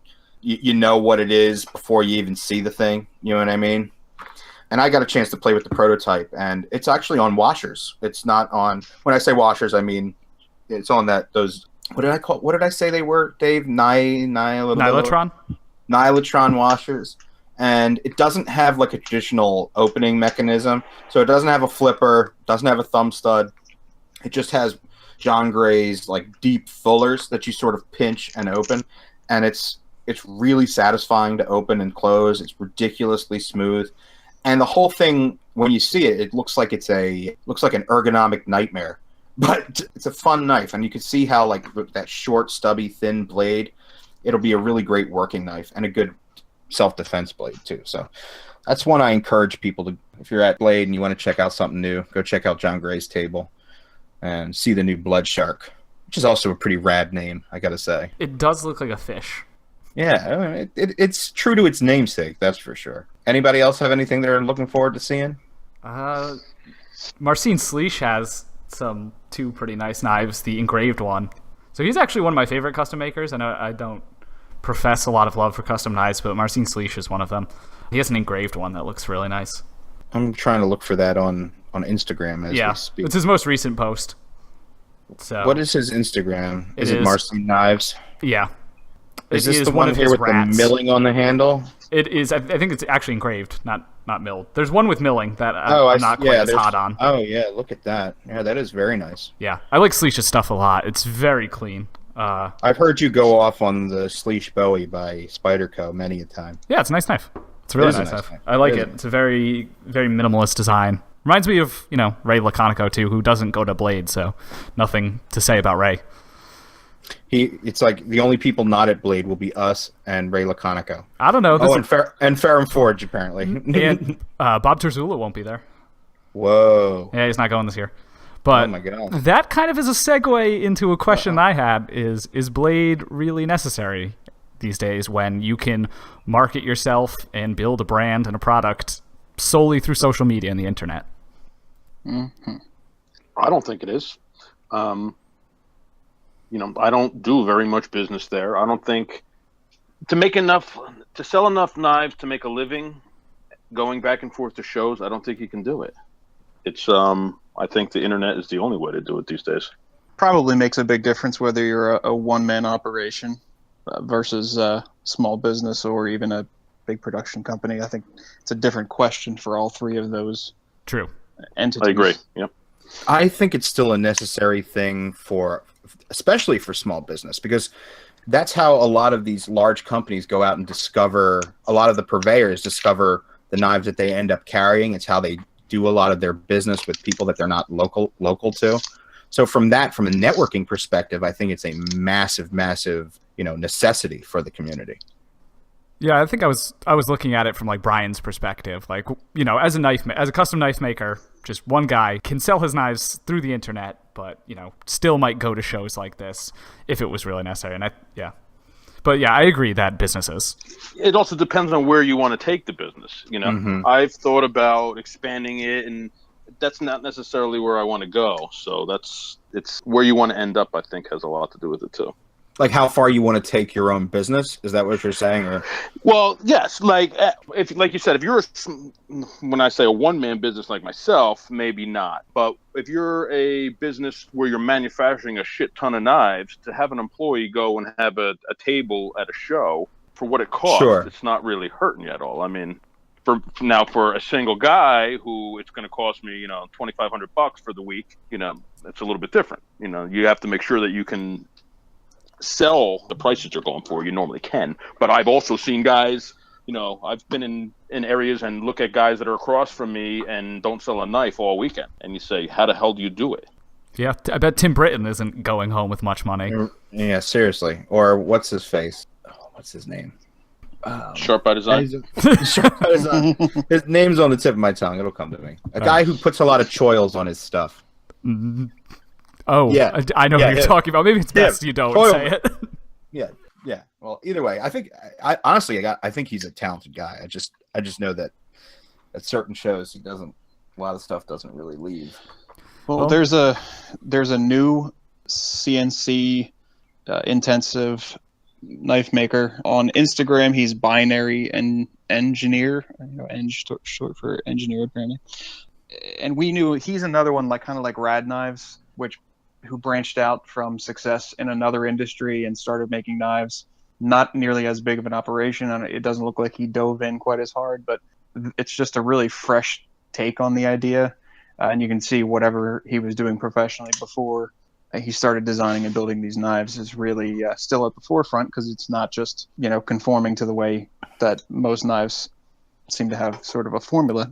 you know what it is before you even see the thing. You know what I mean? And I got a chance to play with the prototype, and it's actually on washers. It's not on, when I say washers, I mean it's on those, what did I say they were, Dave? Nylatron washers. And it doesn't have like a traditional opening mechanism. So it doesn't have a flipper, doesn't have a thumb stud. It just has John Gray's like deep fullers that you sort of pinch and open. And it's really satisfying to open and close. It's ridiculously smooth. And the whole thing, when you see it, it looks like an ergonomic nightmare. But it's a fun knife. And you can see how like that short, stubby, thin blade, it'll be a really great working knife and a good self-defense blade too. So That's one I encourage people to. If you're at Blade and you want to check out something new, go check out John Gray's table and see the new Blood Shark, which is also a pretty rad name, I gotta say. It does look like a fish. Yeah, I mean, it's true to its namesake, that's for sure. Anybody else have anything they're looking forward to seeing? Marcin Sleesh has two pretty nice knives, the engraved one. So he's actually one of my favorite custom makers. I know I don't profess a lot of love for custom knives, but Marcin Sleesh is one of them. He has an engraved one that looks really nice. I'm trying to look for that on Instagram as we speak. It's his most recent post. So what is his Instagram? Is it Marcin Knives? Yeah. Is this the one here with the milling on the handle? It is. I think it's actually engraved, not milled. There's one with milling that I'm not quite as hot on. Oh, yeah, look at that. Yeah, that is very nice. Yeah, I like Sleesh's stuff a lot. It's very clean. I've heard you go off on the Sleesh Bowie by Spyderco many a time. Yeah, it's a nice knife. It's a really nice knife. I like it. It's a very, very minimalist design. Reminds me of, Ray Laconico, too, who doesn't go to Blade, so nothing to say about Ray. It's like the only people not at Blade will be us and Ray Laconico. I don't know. And Ferrum Forge, apparently. And Bob Terzula won't be there. Whoa. Yeah, he's not going this year. But oh my God. That kind of is a segue into a question I had, is Blade really necessary these days when you can market yourself and build a brand and a product solely through social media and the internet? Mm-hmm. I don't think it is. I don't do very much business there. I don't think to sell enough knives to make a living going back and forth to shows, I don't think you can do it. It's I think the internet is the only way to do it these days. Probably makes a big difference whether you're a one-man operation versus a small business or even a big production company. I think it's a different question for all three of those True entities. I agree. Yep. I think it's still a necessary thing especially for small business, because that's how a lot of these large companies go out and a lot of the purveyors discover the knives that they end up carrying. It's how they do a lot of their business with people that they're not local to. So from a networking perspective, I think it's a massive, necessity for the community. Yeah, I think I was looking at it from like Brian's perspective. Like, as a custom knife maker, just one guy can sell his knives through the internet, but still might go to shows like this if it was really necessary. But I agree that businesses. It also depends on where you want to take the business. Mm-hmm. I've thought about expanding it, and that's not necessarily where I want to go. So it's where you want to end up. I think has a lot to do with it too. Like how far you want to take your own business? Is that what you're saying? Or? Well, yes. Like you said, if you're when I say a one-man business like myself, maybe not. But if you're a business where you're manufacturing a shit ton of knives, to have an employee go and have a table at a show for what it costs, sure, it's not really hurting you at all. I mean, for a single guy who it's going to cost me, $2,500 for the week, it's a little bit different. You have to make sure that you can sell the prices you're going for. You normally can, but I've also seen guys, I've been in areas and look at guys that are across from me and don't sell a knife all weekend, and you say, how the hell do you do it? Yeah, I bet Tim Britton isn't going home with much money. Yeah, seriously. Or what's his face? Oh, what's his name? Sharp by Design. Sharp by Design. His name's on the tip of my tongue. It'll come to me. A guy who puts a lot of choils on his stuff. Mm-hmm. Oh, yeah. I know what you're talking about. Maybe it's best you don't say it. Yeah. Well, either way, I think he's a talented guy. I just know that at certain shows a lot of stuff doesn't really leave. Well, there's a new CNC intensive knife maker on Instagram. He's Binary and Engineer, short for engineer apparently. And we knew he's another one kind of like Rad Knives, who branched out from success in another industry and started making knives. Not nearly as big of an operation, and it doesn't look like he dove in quite as hard, but it's just a really fresh take on the idea. And you can see whatever he was doing professionally before he started designing and building these knives is really still at the forefront, because it's not just, conforming to the way that most knives seem to have sort of a formula.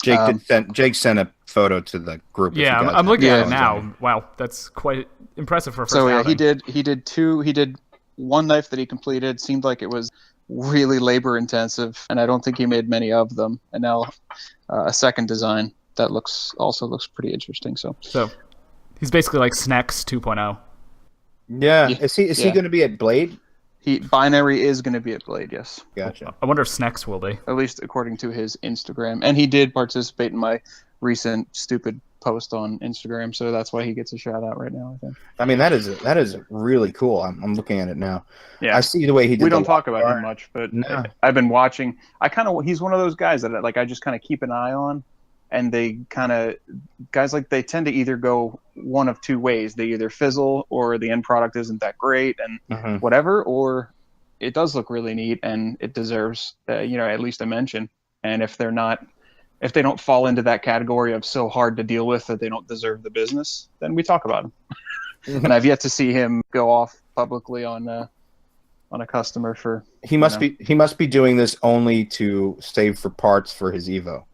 Jake sent a photo to the group. Yeah, I'm looking at it now. Wow, that's quite impressive for a first outing. He did one knife that he completed. Seemed like it was really labor intensive, and I don't think he made many of them. And now a second design that also looks pretty interesting. So he's basically like Snex 2.0. Yeah. Is he going to be at Blade? Binary is going to be at Blade, yes. Gotcha. I wonder if Snex will be. At least according to his Instagram. And he did participate in my recent stupid post on Instagram, so that's why he gets a shout out right now, I think. I mean, that is really cool. I'm looking at it now. Yeah. I see the way he did. We don't talk about him much, but no. I've been watching. He's one of those guys that like I just kind of keep an eye on, and they tend to either go one of two ways. They either fizzle, or the end product isn't that great and whatever, or it does look really neat and it deserves at least a mention. And if they don't fall into that category of so hard to deal with that they don't deserve the business, then we talk about them. And I've yet to see him go off publicly on a customer for. He must be doing this only to save for parts for his Evo.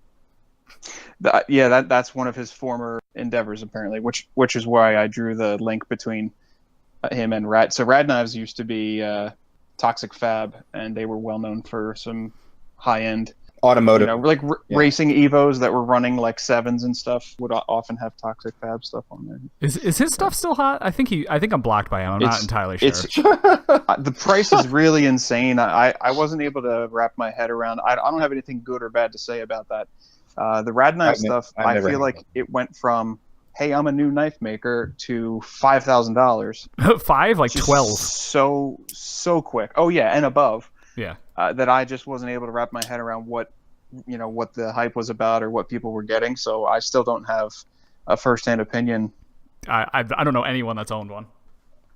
That's one of his former endeavors apparently, which is why I drew the link between him and Rad. So Rad Knives used to be Toxic Fab, and they were well known for some high end automotive, racing Evos that were running like 7s and stuff would often have Toxic Fab stuff on there. Is his stuff still hot? I think I'm blocked by him. I'm not entirely sure. The price is really insane. I wasn't able to wrap my head around. I don't have anything good or bad to say about that. The Rad Knife stuff, I feel like it went from, hey, I'm a new knife maker, to $5,000. 5, like 12. So quick. Oh yeah, and above. Yeah. That I just wasn't able to wrap my head around what the hype was about or what people were getting. So I still don't have a first-hand opinion. I don't know anyone that's owned one.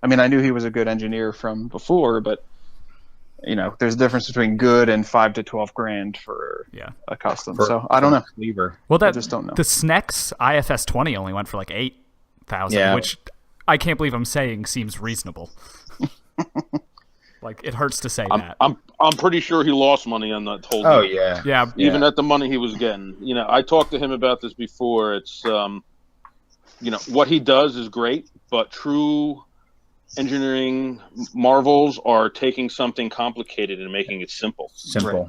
I mean, I knew he was a good engineer from before, but there's a difference between good and $5,000 to $12,000 for a custom. So I don't know. Cleaver. Well, I just don't know. The Snex IFS 20 only went for like 8,000, which I can't believe I'm saying seems reasonable. Like, it hurts to say that. I'm pretty sure he lost money on that whole deal. Yeah. Even at the money he was getting. I talked to him about this before. It's what he does is great, but true engineering marvels are taking something complicated and making it simple.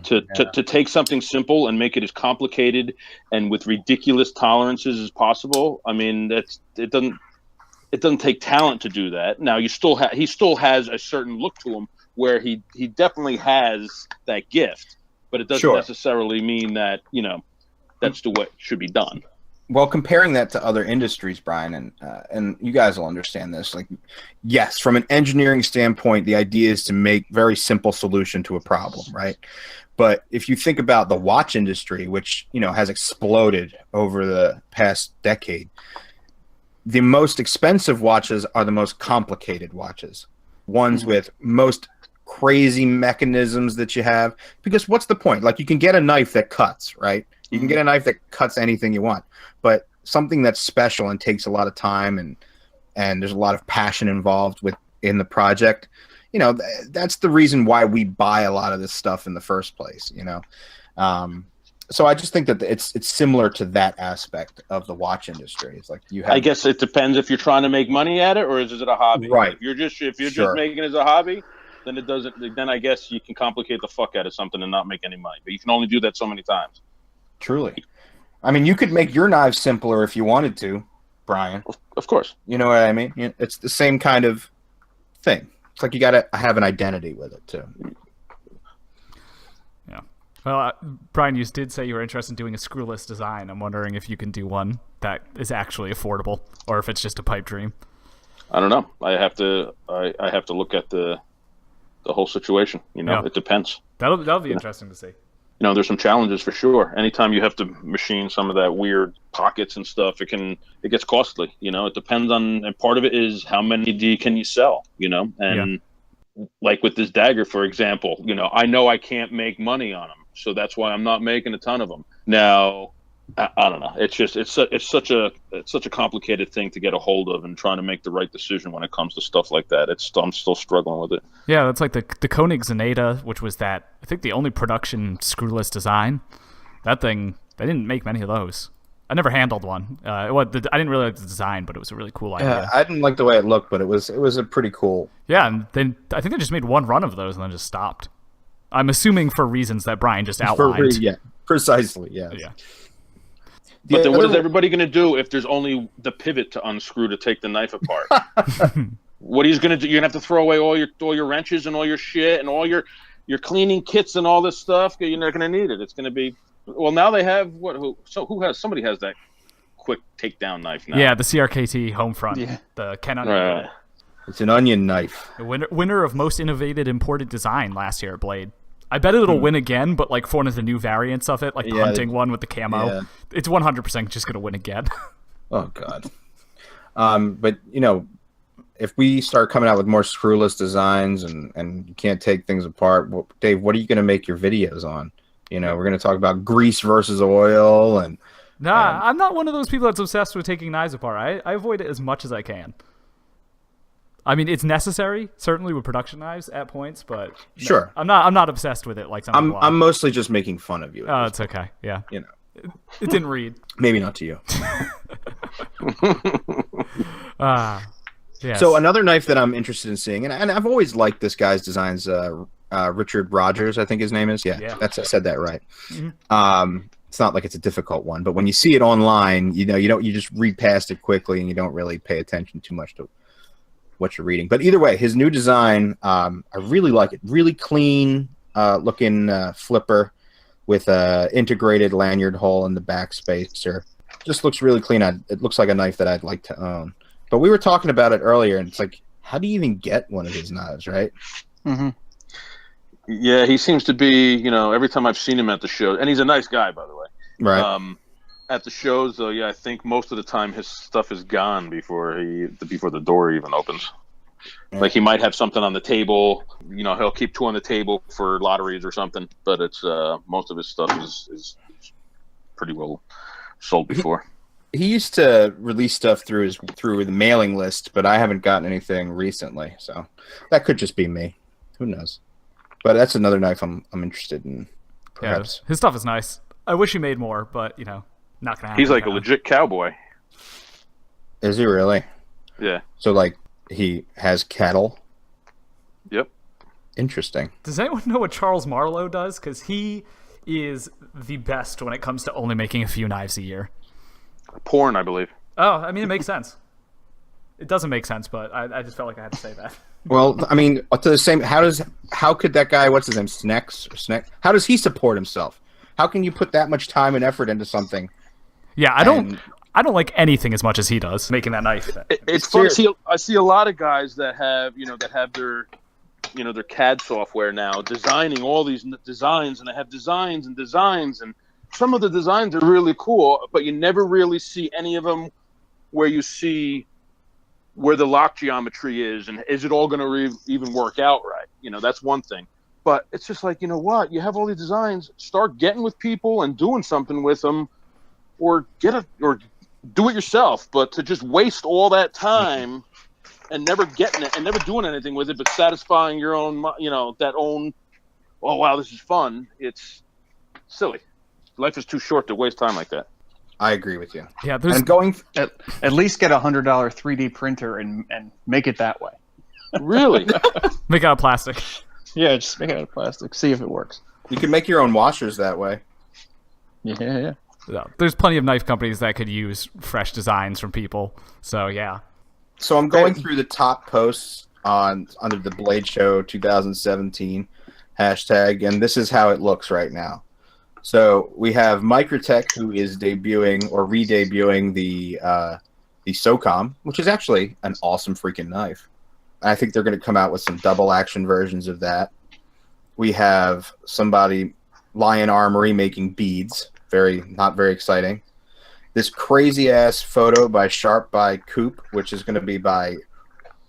To take something simple and make it as complicated and with ridiculous tolerances as possible. I mean, it doesn't take talent to do that. Now he still has a certain look to him where he definitely has that gift, but it doesn't necessarily mean that that's the way it should be done. Well, comparing that to other industries, Brian, and you guys will understand this. Like, yes, from an engineering standpoint, the idea is to make very simple solution to a problem, right? But if you think about the watch industry, which has exploded over the past decade, the most expensive watches are the most complicated watches, ones with most crazy mechanisms that you have. Because what's the point? Like, you can get a knife that cuts, right? You can get a knife that cuts anything you want, but something that's special and takes a lot of time and there's a lot of passion involved in the project. That's the reason why we buy a lot of this stuff in the first place. So I just think that it's similar to that aspect of the watch industry. It's like I guess it depends if you're trying to make money at it or is it a hobby. Right. If you're just making it as a hobby, then it doesn't. Then I guess you can complicate the fuck out of something and not make any money. But you can only do that so many times. Truly. I mean, you could make your knives simpler if you wanted to, Brian. Of course. You know what I mean? It's the same kind of thing. It's like you got to have an identity with it, too. Yeah. Well, Brian, you did say you were interested in doing a screwless design. I'm wondering if you can do one that is actually affordable or if it's just a pipe dream. I don't know. I have to look at the whole situation. It depends. That'll be interesting to see. There's some challenges for sure. Anytime you have to machine some of that weird pockets and stuff, it gets costly. It depends on, and part of it is how many can you sell, and like with this dagger, for example, I know I can't make money on them. So that's why I'm not making a ton of them. Now, I don't know. It's just it's such a complicated thing to get a hold of and trying to make the right decision when it comes to stuff like that. I'm still struggling with it. Yeah, that's like the Koenig Zaneta, which was I think the only production screwless design. That thing, they didn't make many of those. I never handled one. I didn't really like the design, but it was a really cool idea. Yeah, I didn't like the way it looked, but it was a pretty cool. Yeah, and then I think they just made one run of those and then just stopped. I'm assuming for reasons that Brian just outlined. Yeah, precisely. Yeah. Yeah. But then what is everybody going to do if there's only the pivot to unscrew to take the knife apart? What are you going to do? You're going to have to throw away all your wrenches and all your shit and all your cleaning kits and all this stuff. You're not going to need it. It's going to be now they have somebody has that quick takedown knife now. Yeah, the CRKT home front. Yeah. The Ken Onion. Right. It's an onion knife. The winner of most innovative imported design last year at Blade. I bet it'll win again, but like for one of the new variants of it, like the hunting one with the camo, it's 100% just going to win again. Oh God. But if we start coming out with more screwless designs and you can't take things apart, Dave, what are you going to make your videos on? We're going to talk about grease versus oil and. Nah, I'm not one of those people that's obsessed with taking knives apart. I avoid it as much as I can. I mean, it's necessary, certainly with production knives at points, but sure, I'm not obsessed with it like some people are. I'm mostly just making fun of you. Oh, it's okay. Yeah, it didn't read. Maybe not to you. Yes. So another knife that I'm interested in seeing, and I've always liked this guy's designs. Richard Rogers, I think his name is. Yeah. I said that right. Mm-hmm. It's not like it's a difficult one, but when you see it online, you just read past it quickly and you don't really pay attention too much to what you're reading. But either way, his new design, I really like it. Really clean looking flipper with a integrated lanyard hole in the back spacer. Just looks really clean. It looks like a knife that I'd like to own. But we were talking about it earlier, and it's like, how do you even get one of his knives, right? Mm-hmm. Yeah, he seems to be, every time I've seen him at the show, and he's a nice guy, by the way. Right. At the shows, though, I think most of the time his stuff is gone before the door even opens. Yeah. Like he might have something on the table, he'll keep two on the table for lotteries or something, but it's most of his stuff is pretty well sold before. He used to release stuff through the mailing list, but I haven't gotten anything recently, so that could just be me. Who knows? But that's another knife I'm interested in. Perhaps. Yeah, his stuff is nice. I wish he made more, but not gonna happen. He's like a legit cowboy. Is he really? Yeah. So like he has cattle. Yep. Interesting. Does anyone know what Charles Marlowe does? Because he is the best when it comes to only making a few knives a year. Porn, I believe. Oh, I mean, it makes sense. It doesn't make sense, but I just felt like I had to say that. Well, I mean, to the same. How could that guy? What's his name? Sneck. How does he support himself? How can you put that much time and effort into something? Yeah, I don't like anything as much as he does making that knife. It's fun to see. I see a lot of guys that have their their CAD software now designing all these designs, and they have designs and designs, and some of the designs are really cool, but you never really see any of them where you see where the lock geometry is and is it all going to even work out right. That's one thing, but it's just like, what, you have all these designs, start getting with people and doing something with them, or do it yourself. But to just waste all that time and never getting it and never doing anything with it but satisfying your own that own, oh wow, this is fun, it's silly. Life is too short to waste time like that. I agree with you. Yeah, and going at least get $100 3D printer and make it that way. Really? Make it out of plastic. Yeah, just make it out of plastic. See if it works. You can make your own washers that way. Yeah. There's plenty of knife companies that could use fresh designs from people. So yeah. So I'm going through the top posts under the Blade Show 2017 hashtag, and this is how it looks right now. So we have Microtech, who is debuting or re-debuting the SOCOM, which is actually an awesome freaking knife. I think they're going to come out with some double action versions of that. We have somebody, Lion Armory, making beads. Not very exciting. This crazy ass photo by Sharp by Coop, which is going to be by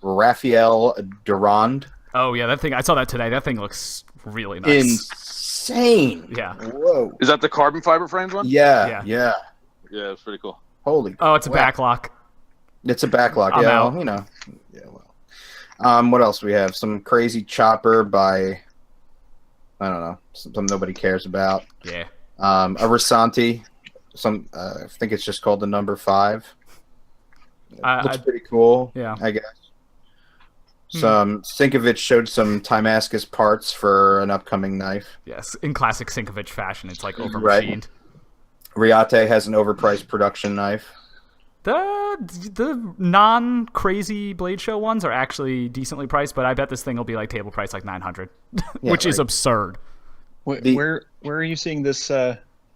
Raphael Durand. Oh yeah, that thing, I saw that today. That thing looks really nice. Insane. Yeah. Whoa. Is that the carbon fiber frames one? Yeah. Yeah, it's pretty cool. Holy. Oh, it's a backlock. It's a backlock. I'm yeah. out. Well, Yeah. Well. What else we have? Some crazy chopper by, I don't know, some nobody cares about. Yeah. A Rasanti. I think it's just called the number 5. Looks pretty cool. Yeah. I guess. Some Sinkovich showed some Timascus parts for an upcoming knife. Yes, in classic Sinkovich fashion, it's like over Right. machined. Riate has an overpriced production knife. The non-crazy Blade Show ones are actually decently priced, but I bet this thing will be like table price like $900, which is absurd. Where are you seeing this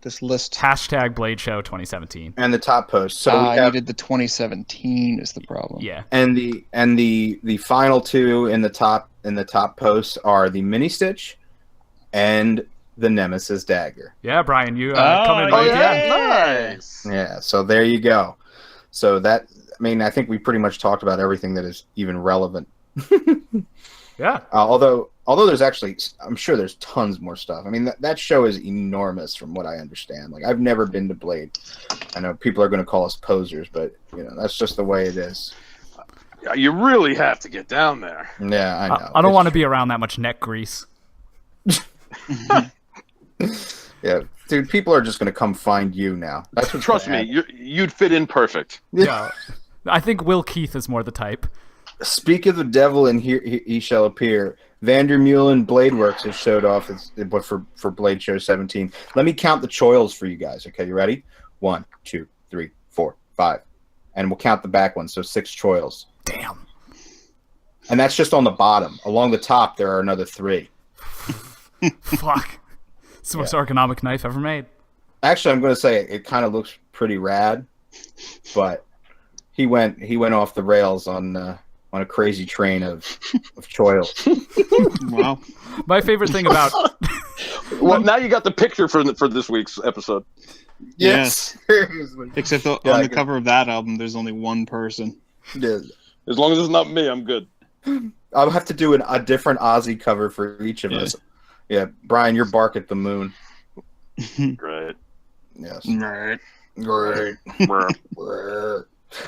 this list? Hashtag Blade Show 2017. And the top post. So we You have, did the 2017 is the problem. Yeah. and the final two in the top post are the mini stitch and the Nemesis dagger. Yeah, Brian, you coming right Nice. Yeah, so there you go. So that, I mean, I think we pretty much talked about everything that is even relevant. Yeah. Although there's actually, I'm sure there's tons more stuff. I mean, that show is enormous from what I understand. Like, I've never been to Blade. I know people are going to call us posers, but, that's just the way it is. Yeah, you really have to get down there. Yeah, I know. I don't want to be around that much neck grease. Yeah, dude, people are just going to come find you now. That's what. Trust me, you'd fit in perfect. Yeah. I think Will Keith is more the type. Speak of the devil, and here he shall appear. Vandermeulen Bladeworks has showed off for Blade Show 17. Let me count the choils for you guys. Okay, you ready? 1, 2, 3, 4, 5, and we'll count the back ones. So 6 choils. Damn. And that's just on the bottom. Along the top, there are another 3. Fuck. It's the most ergonomic knife ever made. Actually, I'm going to say it kind of looks pretty rad, but he went off the rails on a crazy train of choils. Wow. My favorite thing about Well, now you got the picture for this week's episode. Yes. Seriously. Except on the cover of that album, there's only one person. Yeah. As long as it's not me, I'm good. I'll have to do a different Aussie cover for each of us. Yeah, Brian, you're Bark at the Moon. Great. Yes. Right. Great.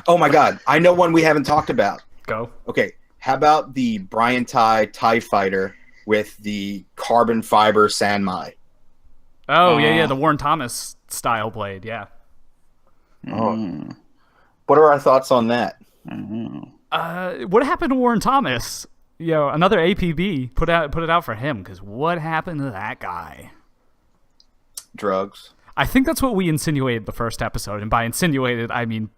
Oh my God, I know one we haven't talked about. Go. Okay, how about the Brian TIE Fighter with the carbon fiber Sanmai? Oh, yeah, the Warren Thomas style blade, yeah. Oh. What are our thoughts on that? What happened to Warren Thomas? Another APB. Put it out for him, because what happened to that guy? Drugs. I think that's what we insinuated the first episode, and by insinuated, I mean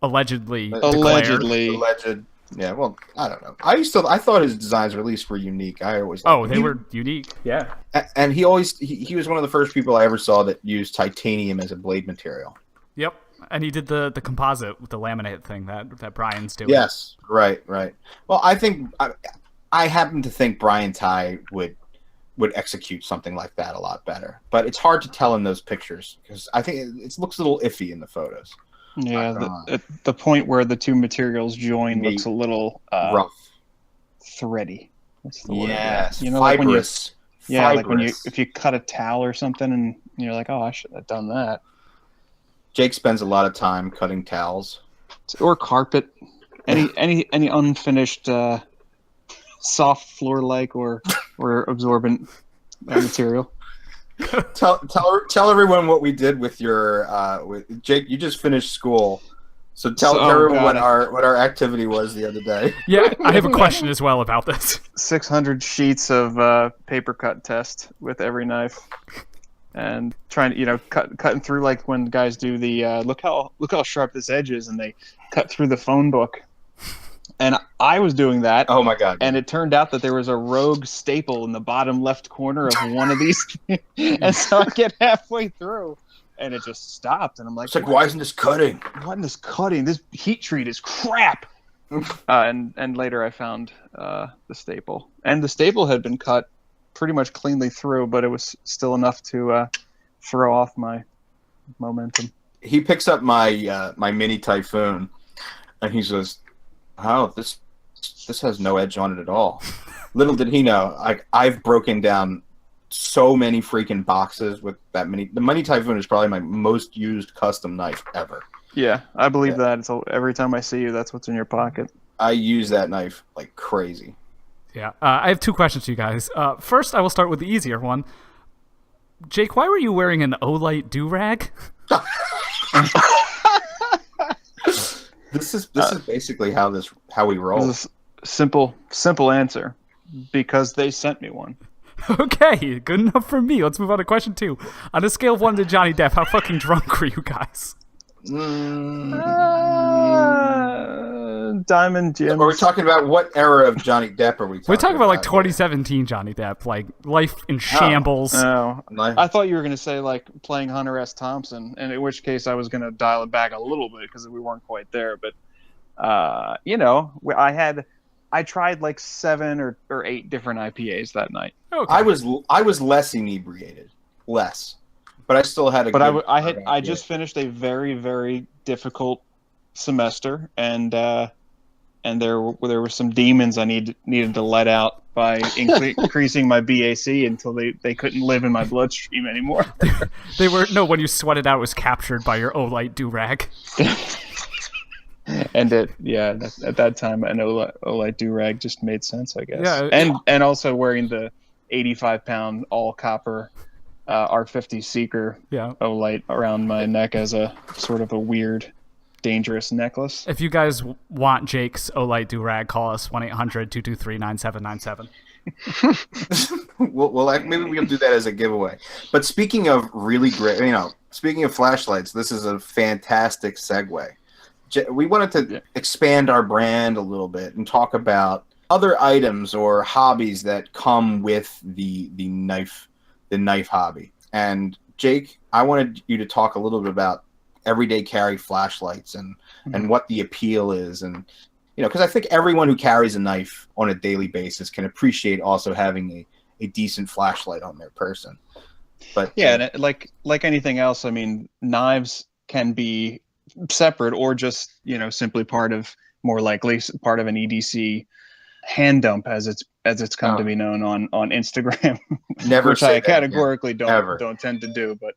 allegedly. Allegedly. Alleged. Yeah, well, I don't know. I thought his designs at least were unique. I always. They were unique. Yeah. And he always he was one of the first people I ever saw that used titanium as a blade material. Yep. And he did the composite with the laminate thing that Brian's doing. Yes, right. Well, I think I happen to think Brian Ty would execute something like that a lot better, but it's hard to tell in those pictures because I think it looks a little iffy in the photos. Yeah, the point where the two materials join looks a little rough, thready. What's the word? Yes, fibrous. Like when fibrous. if you cut a towel or something and you're like, oh, I should have done that. Jake spends a lot of time cutting towels or carpet, any unfinished soft floor like or absorbent material. Tell everyone what we did with your with Jake. You just finished school, so tell everyone what our activity was the other day. Yeah, I have a question as well about this. 600 sheets of paper cut test with every knife, and trying to cutting through like when guys do the look how sharp this edge is, and they cut through the phone book. And I was doing that. Oh my God! And it turned out that there was a rogue staple in the bottom left corner of one of these, and so I get halfway through, and it just stopped, and I'm like, it's like, why isn't this cutting? Why isn't this cutting? This heat treat is crap. And later I found the staple, and the staple had been cut pretty much cleanly through, but it was still enough to throw off my momentum. He picks up my my mini Typhoon, and he says, "Wow, this has no edge on it at all." Little did he know, I've broken down so many freaking boxes with that mini. The Mini Typhoon is probably my most used custom knife ever. Yeah, I believe that. So every time I see you, that's what's in your pocket. I use that knife like crazy. Yeah, I have 2 questions to you guys. First, I will start with the easier one. Jake, why were you wearing an Olight Durag? This is basically how we roll. Simple answer. Because they sent me one. Okay, good enough for me. Let's move on to question 2. On a scale of 1 to Johnny Depp, how fucking drunk were you guys? Diamond Jim. Are we talking about what era of Johnny Depp are we talking about? We're talking about like 2017 Johnny Depp, like life in shambles. Oh, I thought you were going to say like playing Hunter S. Thompson, and in which case I was going to dial it back a little bit because we weren't quite there. But, I tried like 7 or 8 different IPAs that night. Okay. I was less inebriated, but I still had a. But I just finished a very, very difficult semester, and there were some demons I needed to let out by increasing my BAC until they couldn't live in my bloodstream anymore. When you sweated out, it was captured by your Olight Durag. And at that time, an Olight Durag just made sense, I guess. Yeah, and also wearing the 85-pound all copper R50 Seeker Olight around my neck as a sort of a weird, dangerous necklace. If you guys want Jake's Olight Durag, call us 1-800-223-9797. Well, maybe we'll do that as a giveaway. But speaking of really great, speaking of flashlights, this is a fantastic segue. We wanted to expand our brand a little bit and talk about other items or hobbies that come with the knife hobby. And Jake, I wanted you to talk a little bit about everyday carry flashlights and what the appeal is, and because I think everyone who carries a knife on a daily basis can appreciate also having a decent flashlight on their person. But and like anything else, I mean, knives can be separate or just simply part of an EDC hand dump as it's come to be known on Instagram. Never which I categorically don't tend to do, but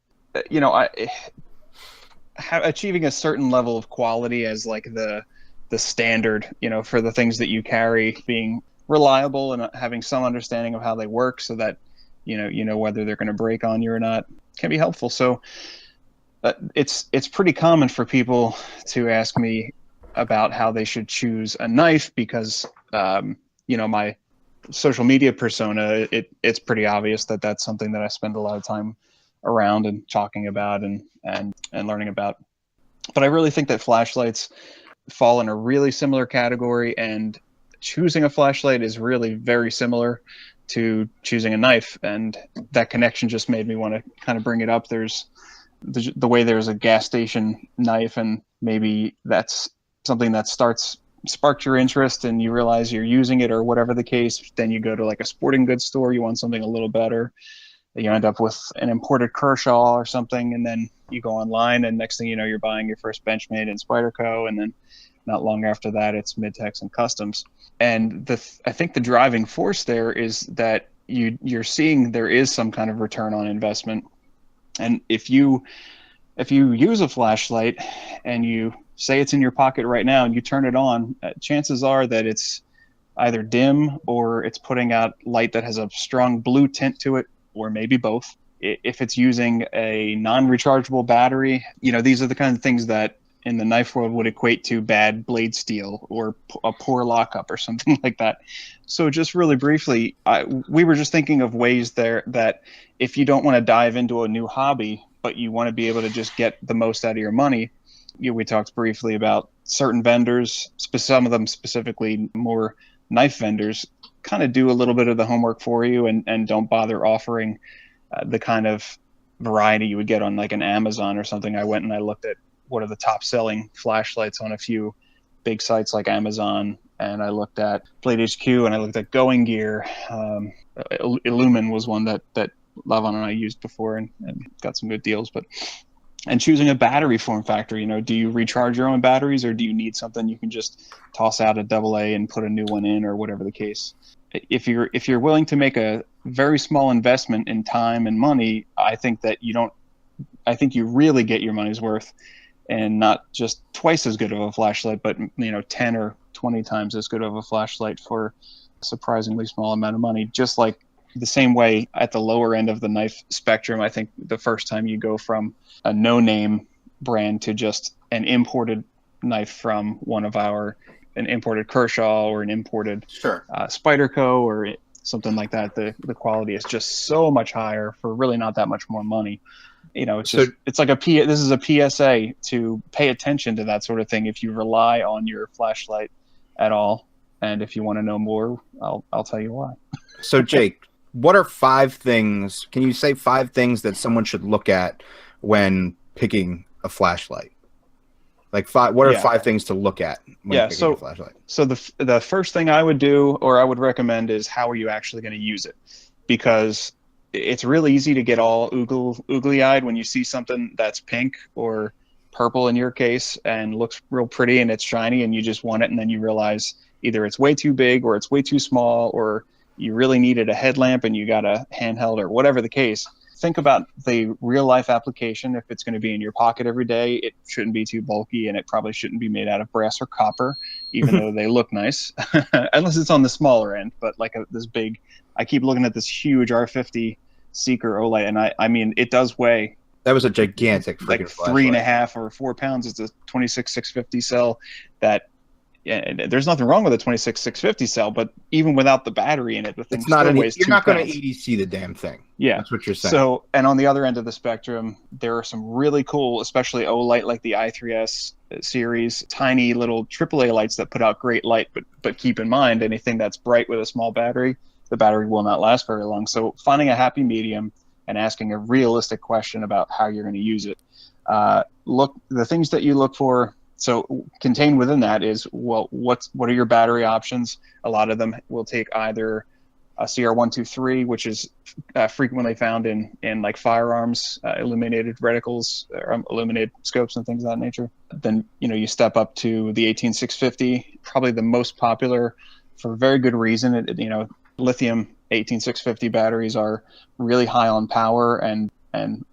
achieving a certain level of quality as like the standard for the things that you carry, being reliable and having some understanding of how they work so that whether they're going to break on you or not can be helpful. So it's pretty common for people to ask me about how they should choose a knife because my social media persona, it's pretty obvious that that's something that I spend a lot of time around and talking about and learning about. But I really think that flashlights fall in a really similar category, and choosing a flashlight is really very similar to choosing a knife, and that connection just made me want to kind of bring it up. There's the way there's a gas station knife, and maybe that's something that sparked your interest and you realize you're using it or whatever the case. Then you go to like a sporting goods store, you want something a little better. You end up with an imported Kershaw or something, and then you go online, and next thing you know, you're buying your first Benchmade in Spyderco, and then not long after that, it's Midtex and Customs. And I think the driving force there is that you're seeing there is some kind of return on investment. And if you use a flashlight and you say it's in your pocket right now and you turn it on, chances are that it's either dim or it's putting out light that has a strong blue tint to it, or maybe both. If it's using a non-rechargeable battery, these are the kind of things that in the knife world would equate to bad blade steel or a poor lockup or something like that. So just really briefly, we were just thinking of ways there that if you don't want to dive into a new hobby, but you want to be able to just get the most out of your money, we talked briefly about certain vendors, some of them specifically more knife vendors, kind of do a little bit of the homework for you and don't bother offering the kind of variety you would get on like an Amazon or something. I went and I looked at what are the top selling flashlights on a few big sites like Amazon, and I looked at Blade HQ and I looked at Going Gear. Illumin was one that Lavon and I used before and got some good deals. And choosing a battery form factor, do you recharge your own batteries, or do you need something you can just toss out a AA and put a new one in, or whatever the case? If you're willing to make a very small investment in time and money, I think you really get your money's worth, and not just twice as good of a flashlight, but 10 or 20 times as good of a flashlight for a surprisingly small amount of money. Just like the same way at the lower end of the knife spectrum, I think the first time you go from a no-name brand to just an imported knife from one of our an imported Kershaw or an imported Sure. Spyderco or something like that, the quality is just so much higher for really not that much more money. You know, it's like this is a PSA to pay attention to that sort of thing if you rely on your flashlight at all. And if you want to know more, I'll tell you why. So Jake, what are 5 things? Can you say 5 things that someone should look at when picking a flashlight? Like what are 5 things to look at when picking a flashlight? So the first thing I would do, or I would recommend, is how are you actually going to use it? Because it's really easy to get all oogly-eyed when you see something that's pink or purple in your case and looks real pretty and it's shiny and you just want it, and then you realize either it's way too big or it's way too small, or you really needed a headlamp and you got a handheld, or whatever the case. Think about the real life application. If it's going to be in your pocket every day, it shouldn't be too bulky, and it probably shouldn't be made out of brass or copper, even though they look nice, unless it's on the smaller end. But like this big, I keep looking at this huge R50 Seeker Olight, and I mean, it does weigh. That was a gigantic freaking like 3.5 or 4 pounds. It's a 26650 cell that. Yeah, there's nothing wrong with a 26650 cell, but even without the battery in it, the thing still weighs 2 You're not going to pounds. EDC the damn thing. Yeah, that's what you're saying. So, and on the other end of the spectrum, there are some really cool, especially Olight, like the i3S series, tiny little AAA lights that put out great light. But keep in mind, anything that's bright with a small battery, the battery will not last very long. So, finding a happy medium and asking a realistic question about how you're going to use it. The things that you look for. So contained within that is, well, what are your battery options? A lot of them will take either a CR123, which is frequently found in like firearms, illuminated reticles, or illuminated scopes and things of that nature. Then, you step up to the 18650, probably the most popular for very good reason. Lithium 18650 batteries are really high on power and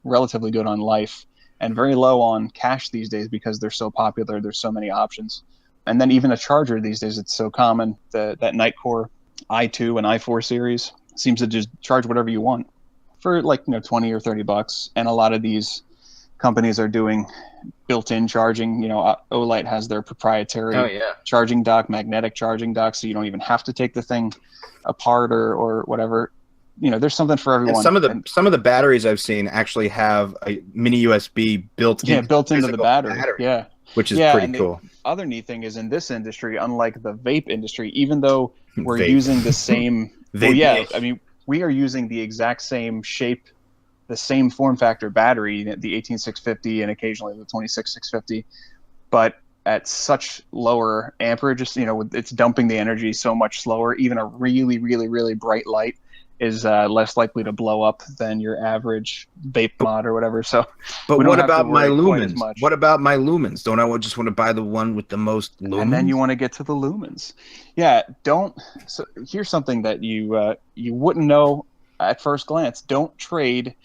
relatively good on life, and very low on cash these days because they're so popular. There's so many options. And then even a charger these days, it's so common. That Nightcore i2 and i4 series seems to just charge whatever you want for like, $20 or $30. And a lot of these companies are doing built-in charging. Olight has their proprietary charging dock, magnetic charging dock, so you don't even have to take the thing apart or whatever. There's something for everyone. And some of the batteries I've seen actually have a mini USB built into the battery. Yeah, which is pretty cool. The other neat thing is, in this industry, unlike the vape industry, even though we're using the same, we are using the exact same shape, the same form factor battery, the 18650 and occasionally the 26650, but at such lower amperage. It's dumping the energy so much slower. Even a really, really, really bright light is less likely to blow up than your average vape mod or whatever. So, but what about my lumens? What about my lumens? Don't I just want to buy the one with the most lumens? And then you want to get to the lumens. Yeah, don't. So here's something that you wouldn't know at first glance. Don't trade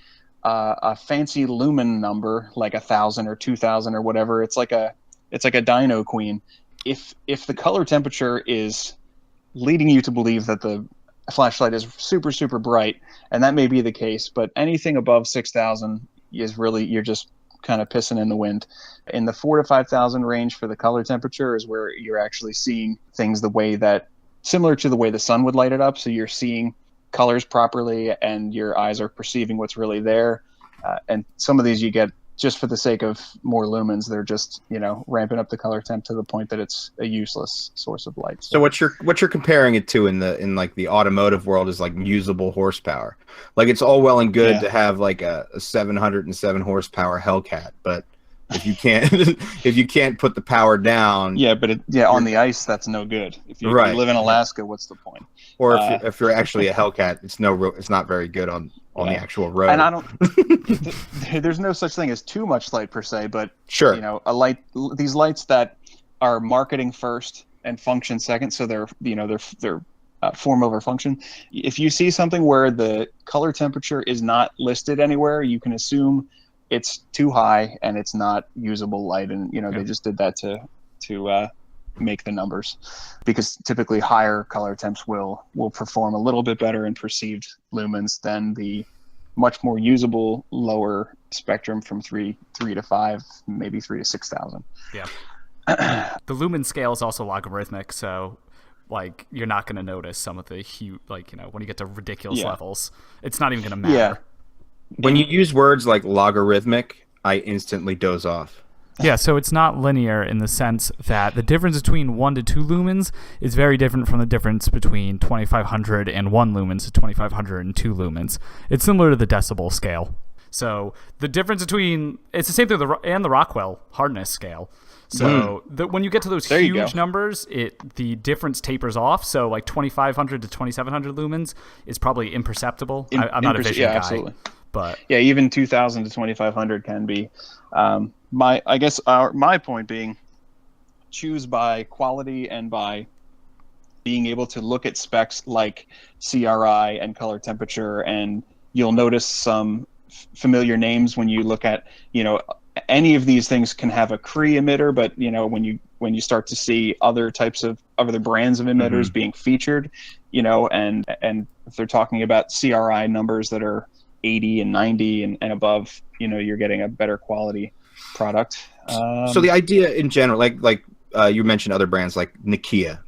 a fancy lumen number like 1,000 or 2,000 or whatever. It's like a Dino Queen. If the color temperature is leading you to believe that the flashlight is super, super bright, and that may be the case, but anything above 6,000 is really, you're just kind of pissing in the wind. In the 4,000 to 5,000 range for the color temperature is where you're actually seeing things similar to the way the sun would light it up. So you're seeing colors properly and your eyes are perceiving what's really there. And some of these you get just for the sake of more lumens. They're just, ramping up the color temp to the point that it's a useless source of light. So what you're comparing it to in like the automotive world is like usable horsepower. Like, it's all well and good to have like a 707 horsepower Hellcat, but if you can't put the power down, on the ice, that's no good. If you live in Alaska, what's the point? Or if you're actually a Hellcat, it's not very good on the actual road. And I don't. There's no such thing as too much light per se, but sure, these lights that are marketing first and function second, so they're form over function. If you see something where the color temperature is not listed anywhere, you can assume it's too high and it's not usable light, and they just did that to make the numbers, because typically higher color temps will perform a little bit better in perceived lumens than the much more usable lower spectrum from 3 to 5, maybe 3 to 6,000. Yeah. The lumen scale is also logarithmic, so like you're not going to notice some of the huge, like, you know, when you get to ridiculous levels, it's not even going to matter. Yeah. When you use words like logarithmic, I instantly doze off. Yeah, so it's not linear in the sense that the difference between 1 to 2 lumens is very different from the difference between 2500 and 1 lumens to 2500 and 2 lumens. It's similar to the decibel scale. So the difference between, it's the same thing and the Rockwell hardness scale. So when you get to those huge numbers, the difference tapers off. So like 2500 to 2700 lumens is probably imperceptible. I'm not a vision guy. Absolutely. But yeah, even 2000 to 2500 can be. My point being, choose by quality and by being able to look at specs like CRI and color temperature, and you'll notice some familiar names when you look at, you know, any of these things can have a Cree emitter, but you know, when you start to see other types of other brands of emitters being featured, you know, and if they're talking about CRI numbers that are 80 and 90 and above, you know, you're getting a better quality product. So the idea in general, like you mentioned other brands like Nokia,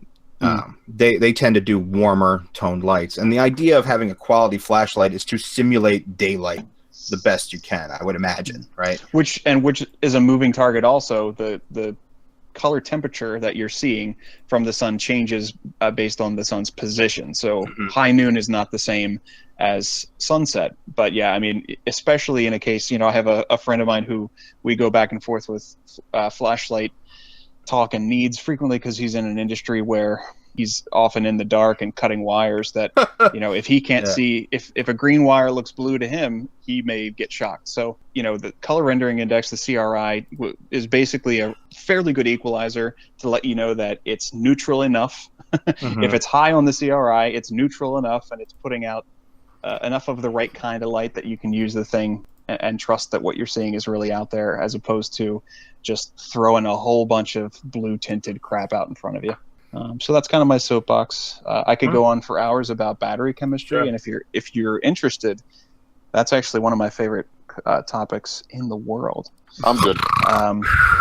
they tend to do warmer toned lights, and the idea of having a quality flashlight is to simulate daylight the best you can, I would imagine, right? Which is a moving target also. The color temperature that you're seeing from the sun changes based on the sun's position. So high noon is not the same as sunset. But yeah, I mean, especially in a case, you know, I have a friend of mine who we go back and forth with flashlight talk and needs frequently, because he's in an industry where he's often in the dark and cutting wires that, you know, if he can't see, if a green wire looks blue to him, he may get shocked. So, you know, the color rendering index, the CRI, is basically a fairly good equalizer to let you know that it's neutral enough. If it's high on the CRI, it's neutral enough, and it's putting out enough of the right kind of light that you can use the thing and trust that what you're seeing is really out there, as opposed to just throwing a whole bunch of blue tinted crap out in front of you. So that's kind of my soapbox. I could go on for hours about battery chemistry, and if you're interested, that's actually one of my favorite topics in the world. I'm good.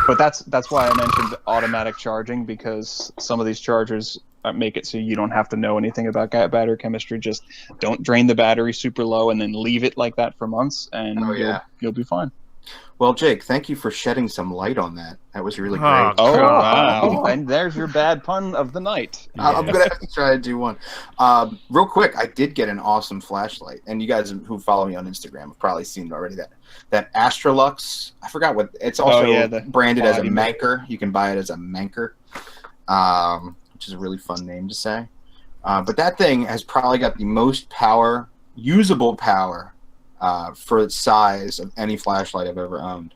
But that's why I mentioned automatic charging, because some of these chargers make it so you don't have to know anything about battery chemistry. Just don't drain the battery super low and then leave it like that for months, and you'll be fine. Well, Jake, thank you for shedding some light on that. That was really great. Wow. And there's your bad pun of the night. I'm going to have to try to do one. Real quick, I did get an awesome flashlight. And you guys who follow me on Instagram have probably seen it already. That Astrolux, I forgot what, it's also branded as a Manker. You can buy it as a Manker, which is a really fun name to say. But that thing has probably got the most power, usable power, for its size of any flashlight I've ever owned.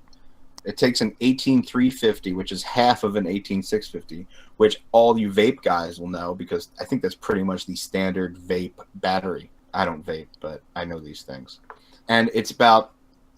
It takes an 18350, which is half of an 18650, which all you vape guys will know, because I think that's pretty much the standard vape battery. I don't vape, but I know these things. And it's about,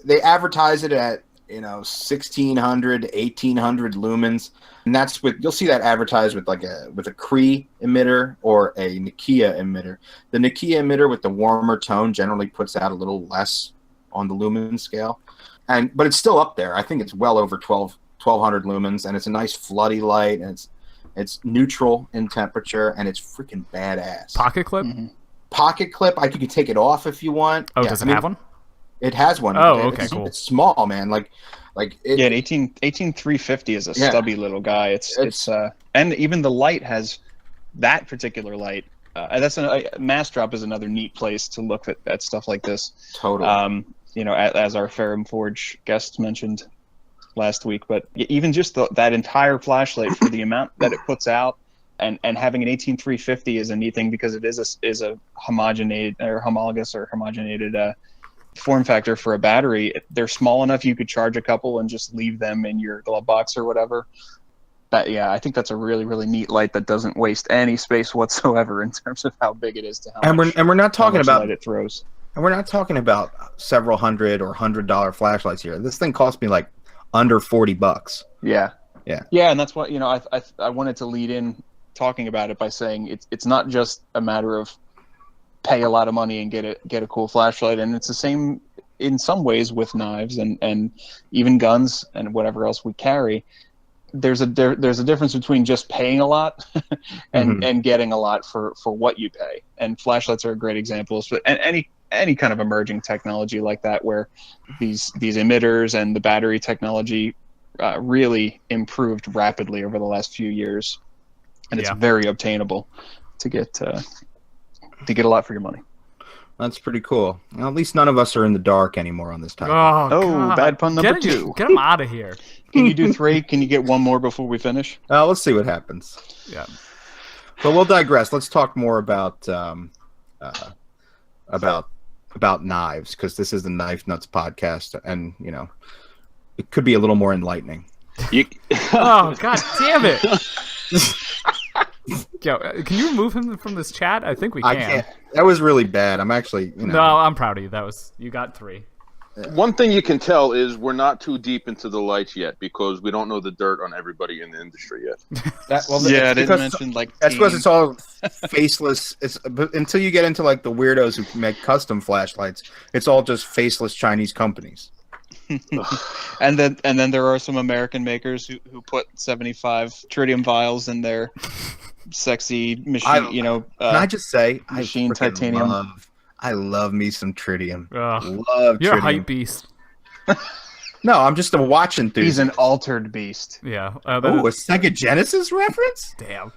they advertise it at, 1600, 1800 lumens, and that's with, you'll see that advertised with a Cree emitter or a Nokia emitter. The Nokia emitter with the warmer tone generally puts out a little less on the lumen scale, but it's still up there. I think it's well over 1200 lumens, and it's a nice floody light, and it's neutral in temperature, and it's freaking badass. Pocket clip? Pocket clip. You can take it off if you want. Oh, does it have one? It has one. Oh, okay, cool. It's small, man. An 18350 is a stubby little guy. It's and even the light has that particular light. That's Mass Drop is another neat place to look at stuff like this. Totally. As our Ferrum Forge guest mentioned last week, but even just that entire flashlight for the amount that it puts out, and having an 18350 is a neat thing, because it is a homogenated or homogenated form factor for a battery. They're small enough you could charge a couple and just leave them in your glove box or whatever. I think that's a really, really neat light that doesn't waste any space whatsoever in terms of how big it is to how much we're not talking about light it throws. And we're not talking about several $100 or $100 flashlights here. This thing cost me like under $40. Yeah, and that's what I wanted to lead in talking about it by saying it's not just a matter of pay a lot of money and get a cool flashlight, and it's the same in some ways with knives and even guns and whatever else we carry. there's a difference between just paying a lot and getting a lot for what you pay. And flashlights are a great example. And any kind of emerging technology like that, where these emitters and the battery technology really improved rapidly over the last few years, and it's very obtainable to get a lot for your money. That's pretty cool. Well, at least none of us are in the dark anymore on this topic. God. Bad pun number 2. Get him out of here. Can you do 3? Can you get one more before we finish? Let's see what happens. Yeah. But we'll digress. Let's talk more about knives, because this is the Knife Nuts podcast, and it could be a little more enlightening. Oh, God damn it! Yo, can you remove him from this chat? I think we can. I can't. That was really bad. I'm actually, No, I'm proud of you. You got 3. One thing you can tell is we're not too deep into the lights yet, because we don't know the dirt on everybody in the industry yet. I didn't mention that's because it's all faceless. But until you get into like the weirdos who make custom flashlights, it's all just faceless Chinese companies. and then there are some American makers who put 75 tritium vials in their sexy machine. Can I just say, machine titanium. I love me some tritium. You're tritium. a hype beast. No, I'm just a watch enthusiast. He's an altered beast. Yeah. A Sega Genesis reference? Damn.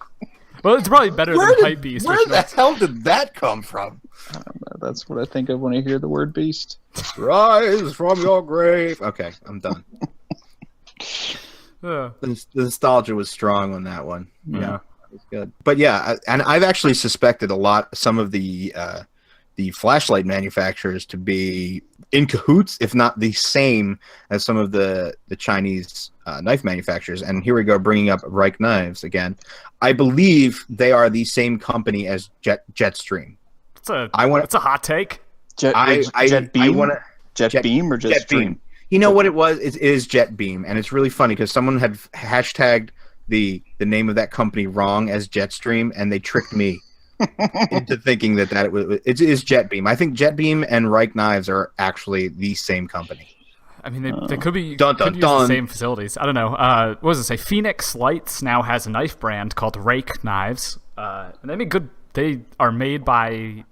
Well, it's probably better than hype beast. Where the hell did that come from? I don't know. That's what I think of when I hear the word beast. Rise from your grave. Okay, I'm done. The nostalgia was strong on that one. Yeah, it was good. But yeah, and I've actually suspected some of the flashlight manufacturers to be in cahoots, if not the same as some of the Chinese knife manufacturers. And here we go, bringing up Reich Knives again. I believe they are the same company as Jetstream. It's a hot take. Jet Beam? Jet Beam or Jet Stream? You know what it was? It is Jet Beam, and it's really funny because someone had hashtagged the name of that company wrong as Jetstream, and they tricked me into thinking that it is Jet Beam. I think Jet Beam and Reich Knives are actually the same company. I mean, they could be use dun. the same facilities. I don't know. What does it say? Phoenix Lights now has a knife brand called Rake Knives, and they make good. They are made by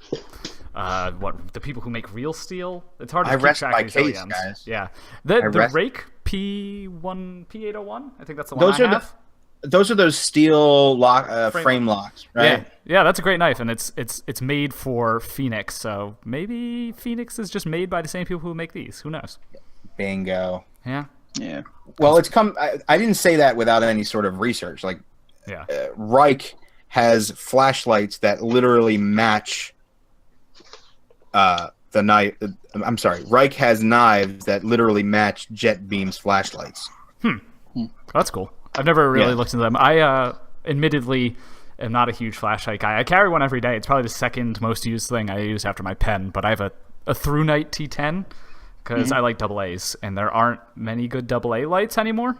the people who make real steel. It's hard to keep track of these OEMs. Guys. Yeah, the Rake P801. I think that's the one I have. Those are those steel frame locks, right? Yeah, that's a great knife, and it's made for Phoenix. So maybe Phoenix is just made by the same people who make these. Who knows? Bingo. Yeah. Well, I didn't say that without any sort of research. Like, Reich has flashlights that literally match the knife. I'm sorry, Reich has knives that literally match Jet Beam's flashlights. That's cool. I've never really looked into them. I admittedly am not a huge flashlight guy. I carry one every day. It's probably the second most used thing I use after my pen, but I have a Through Night T10 because I like AA's, and there aren't many good AA lights anymore.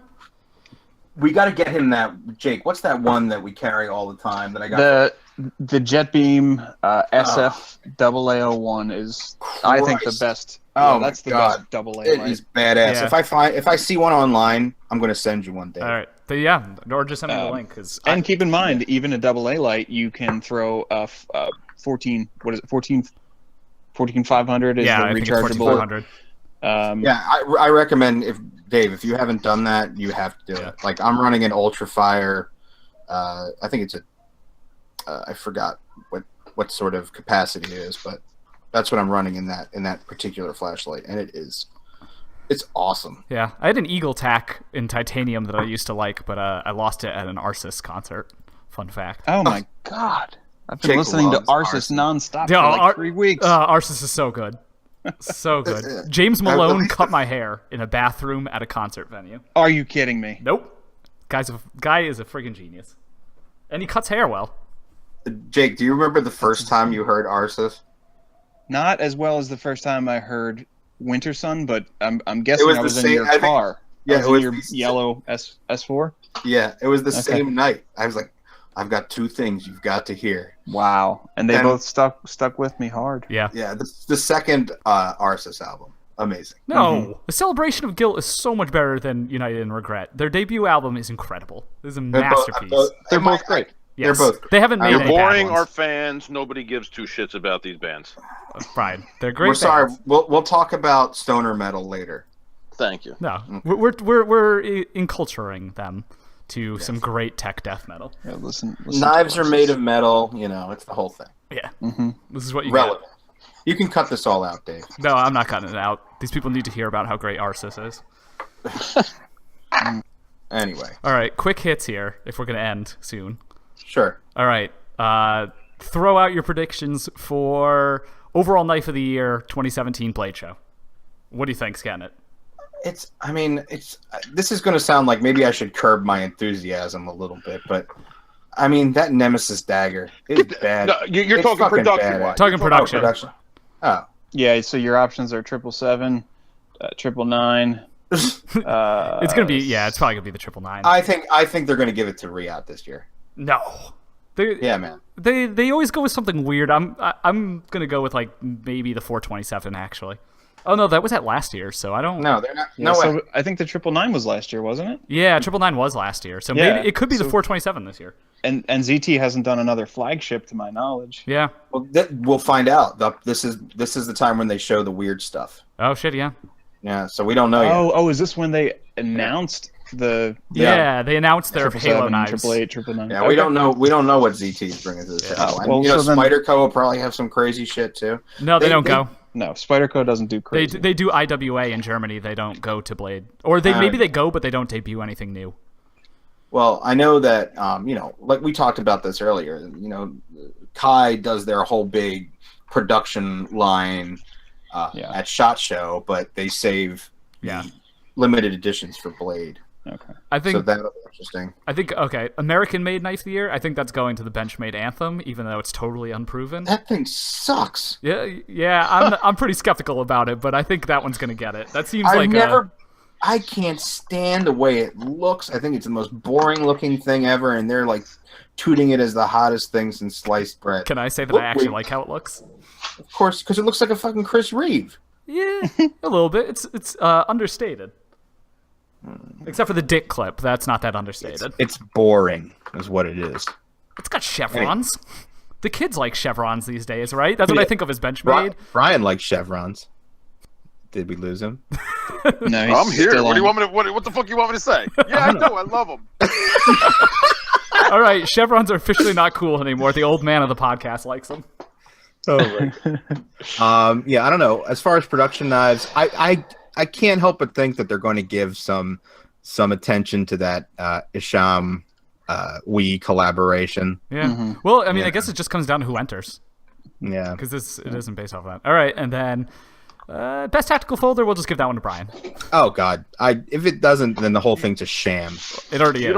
We got to get him that, Jake. What's that one that we carry all the time that I got? The Jet Beam SF AA01 is, I think, the best. That's the best AA light. It is badass. Yeah. If I see one online, I'm going to send you one day. All right. But or just send me the link. And keep in mind, even a AA light, you can throw a 14500 is the rechargeable. I recommend if you haven't done that, you have to do it. Like, I'm running an Ultrafire. I think it's I forgot what sort of capacity it is, but that's what I'm running in that particular flashlight, and it's awesome. Yeah, I had an Eagle Tack in titanium that I used to like, but I lost it at an Arsis concert. Fun fact. Oh my god! I've been listening to Arsis nonstop for like 3 weeks. Arsis is so good. So good. James Malone cut my hair in a bathroom at a concert venue. Are you kidding me? Nope. Guy is a friggin' genius. And he cuts hair well. Jake, do you remember the first time you heard Arsis? Not as well as the first time I heard Winter Sun, but I'm guessing I was in your car. It was your yellow S4? Yeah, it was the same night. I was like, I've got 2 things you've got to hear. Wow. And they both stuck with me hard. Yeah. Yeah, the second Arsis album. amazing. No, the Celebration of Guilt is so much better than United in Regret. Their debut album is incredible. It is a masterpiece. They're both great. Yes. They're both. They haven't made You're any bad boring ones. our fans. Nobody gives two shits about these bands. Fine. They're great. We're sorry. bands. We'll talk about stoner metal later. Thank you. No, we're enculturing them to some great tech death metal. Yeah, listen Knives are made of metal. It's the whole thing. Yeah. This is what you Relevant. get. You can cut this all out, Dave. No, I'm not cutting it out. These people need to hear about how great Arsis is. Anyway, All right, quick hits here if we're going to end soon. sure. All right. Throw out your predictions for overall Knife of the Year 2017 Blade Show. What do you think's getting it? This is going to sound like maybe I should curb my enthusiasm a little bit, but that Nemesis dagger is bad. No, you're It's talking fucking production bad. wise. Talking production. Production. Oh. Yeah, so your options are 777, 999. It's gonna be it's probably gonna be the 999. I think they're going to give it to Riot this year. No, Yeah, man. they always go with something weird. I'm gonna go with like maybe the 427 actually. Oh no, that was at last year, so I don't. No, they're not. Yeah, No way. so I think the 999 was last year, wasn't it? Yeah, 999 was last year, so Yeah, maybe it could be the so- 427 this year. And ZT hasn't done another flagship to my knowledge. Yeah. Well, we'll find out. This is the time when they show the weird stuff. Oh shit, yeah. Yeah, so we don't know yet. Oh, is this when they announced the Yeah, they announced their Halo 777, knives. 888, 999? Yeah, we don't know. We don't know what ZT is bringing to the show. Oh, And, well, so then- Spyderco will probably have some crazy shit too. No, they don't go. No, Spyderco doesn't do They crazy. they do IWA in Germany. They don't go to Blade, or maybe they go, but they don't debut anything new. Well, I know that like we talked about this earlier. Kai does their whole big production line at SHOT Show, but they save limited editions for Blade. Okay. I think So that'll be interesting. okay, American-made Knife of the Year. I think that's going to the Bench-made Anthem, even though it's totally unproven. That thing sucks. Yeah, I'm pretty skeptical about it, but I think that one's gonna get it. That seems like I can't stand the way it looks. I think it's the most boring looking thing ever, and they're like tooting it as the hottest thing since sliced bread. Can I say that I actually like how it looks? Of course, because it looks like a fucking Chris Reeve. Yeah, a little bit. It's understated. Except for the dick clip, that's not that understated. It's boring, is what it is. It's got chevrons. The kids like chevrons these days, right? That's what I think of as Benchmade. Brian likes chevrons. Did we lose him? No, he's I'm here. still What do you on. want me to? What the fuck you want me to say? Yeah, I know. I love them. All right, chevrons are officially not cool anymore. The old man of the podcast likes them. Oh, right. Yeah, I don't know. As far as production knives, I can't help but think that they're going to give some attention to that Isham Wii collaboration. Yeah. Well, I mean, I guess it just comes down to who enters, Yeah. because it isn't based off of that. All right, and then best tactical folder, we'll just give that one to Brian. Oh God, if it doesn't, then the whole thing's a sham. It already is. You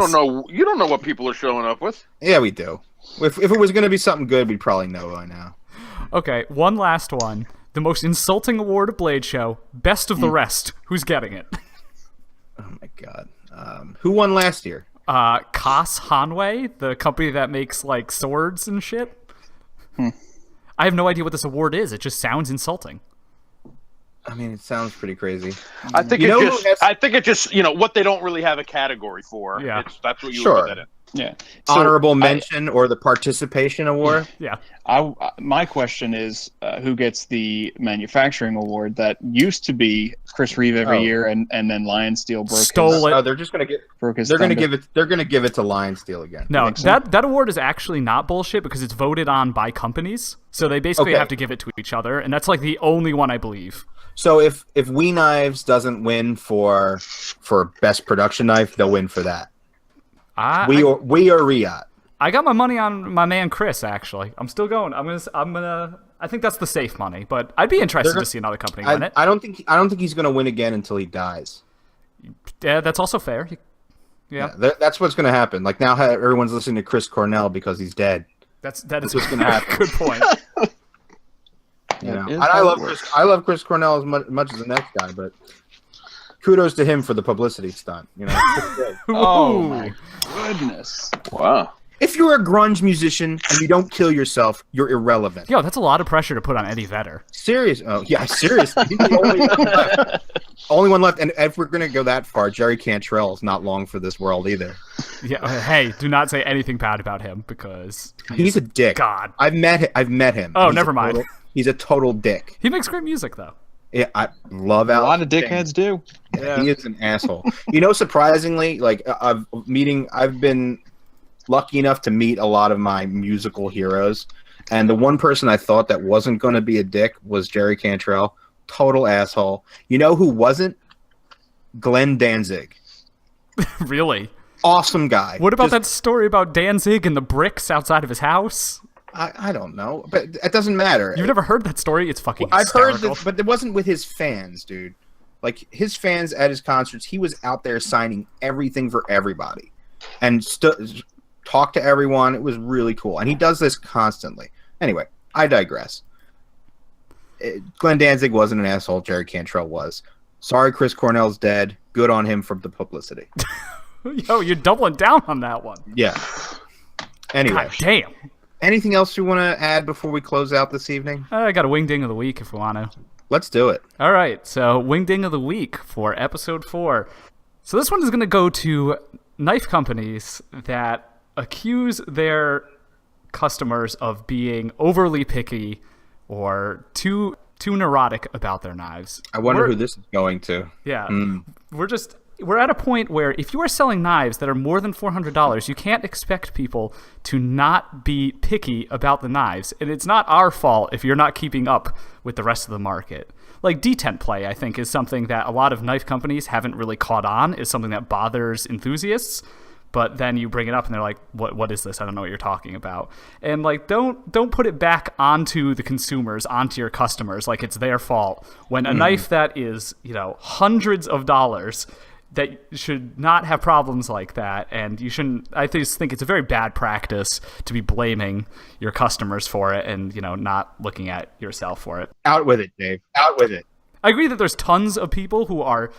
don't know what people are showing up with. Yeah, we do. If it was going to be something good, we'd probably know by now. Okay, one last one. The most insulting award of Blade Show, best of the rest. Who's getting it? Oh my God. Who won last year? Koss Hanwei, the company that makes like swords and shit. I have no idea what this award is. It just sounds insulting. I mean, it sounds pretty crazy. I think it just what they don't really have a category for. Yeah. That's what you Sure. would put that in. Yeah. So Honorable mention or the participation award? Yeah. my question is, who gets the manufacturing award that used to be Chris Reeve every year, and then Lion Steel Stole it. Oh, they're just going to get. broke his They're going to thunder. give it. They're going to give it to Lion Steel again. No, think so? that award is actually not bullshit because it's voted on by companies. So they basically Okay. have to give it to each other, and that's like the only one I believe. So if Wii Knives doesn't win for best production knife, they'll win for that. We or Riot. I got my money on my man Chris. Actually, I'm still going. I'm gonna. I think that's the safe money, but I'd be interested to see another company win it. I don't think he's going to win again until he dies. Yeah, that's also fair. Yeah, That's what's going to happen. Like now, everyone's listening to Chris Cornell because he's dead. that is That's what's going to happen. good point. And I love Chris Cornell as much as the next guy, but kudos to him for the publicity stunt. Oh Ooh. my goodness! Wow. If you're a grunge musician and you don't kill yourself, you're irrelevant. Yo, that's a lot of pressure to put on Eddie Vedder. Serious? Oh, yeah, seriously. He's the only one left. Only one left. And if we're going to go that far, Jerry Cantrell is not long for this world either. Yeah. Hey, do not say anything bad about him because he's a dick. God. I've met him. Oh, never mind. He's a total dick. He makes great music, though. Yeah, I love A lot of dickheads do. Yeah. He is an asshole. Surprisingly, like I've been lucky enough to meet a lot of my musical heroes, and the one person I thought that wasn't going to be a dick was Jerry Cantrell. Total asshole. You know who wasn't? Glenn Danzig. Really? Awesome guy. What about that story about Danzig and the bricks outside of his house? I don't know, but it doesn't matter. You've never heard that story? It's fucking I've hysterical. heard this, but it wasn't with his fans, dude. Like, his fans at his concerts, he was out there signing everything for everybody. And talked to everyone. It was really cool. And he does this constantly. Anyway, I digress. Glenn Danzig wasn't an asshole. Jerry Cantrell was. Sorry Chris Cornell's dead. Good on him for the publicity. Yo, you're doubling down on that one. Yeah. Anyway. God damn. Anything else you want to add before we close out this evening? I got a wing ding of the week if we want to. Let's do it. All right, so wing ding of the week for episode 4. So this one is going to go to knife companies that accuse their customers of being overly picky or too neurotic about their knives. I wonder who this is going to. Yeah. We're at a point where if you are selling knives that are more than $400, you can't expect people to not be picky about the knives. And it's not our fault if you're not keeping up with the rest of the market. Like detent play, I think, is something that a lot of knife companies haven't really caught on, is something that bothers enthusiasts. But then you bring it up and they're like, what is this? I don't know what you're talking about. And like, don't put it back onto the consumers, onto your customers, like it's their fault. When a knife that is, hundreds of dollars, that should not have problems like that, and you shouldn't. I just think it's a very bad practice to be blaming your customers for it, and not looking at yourself for it. Out with it, Dave. Out with it. I agree that there's tons of people who are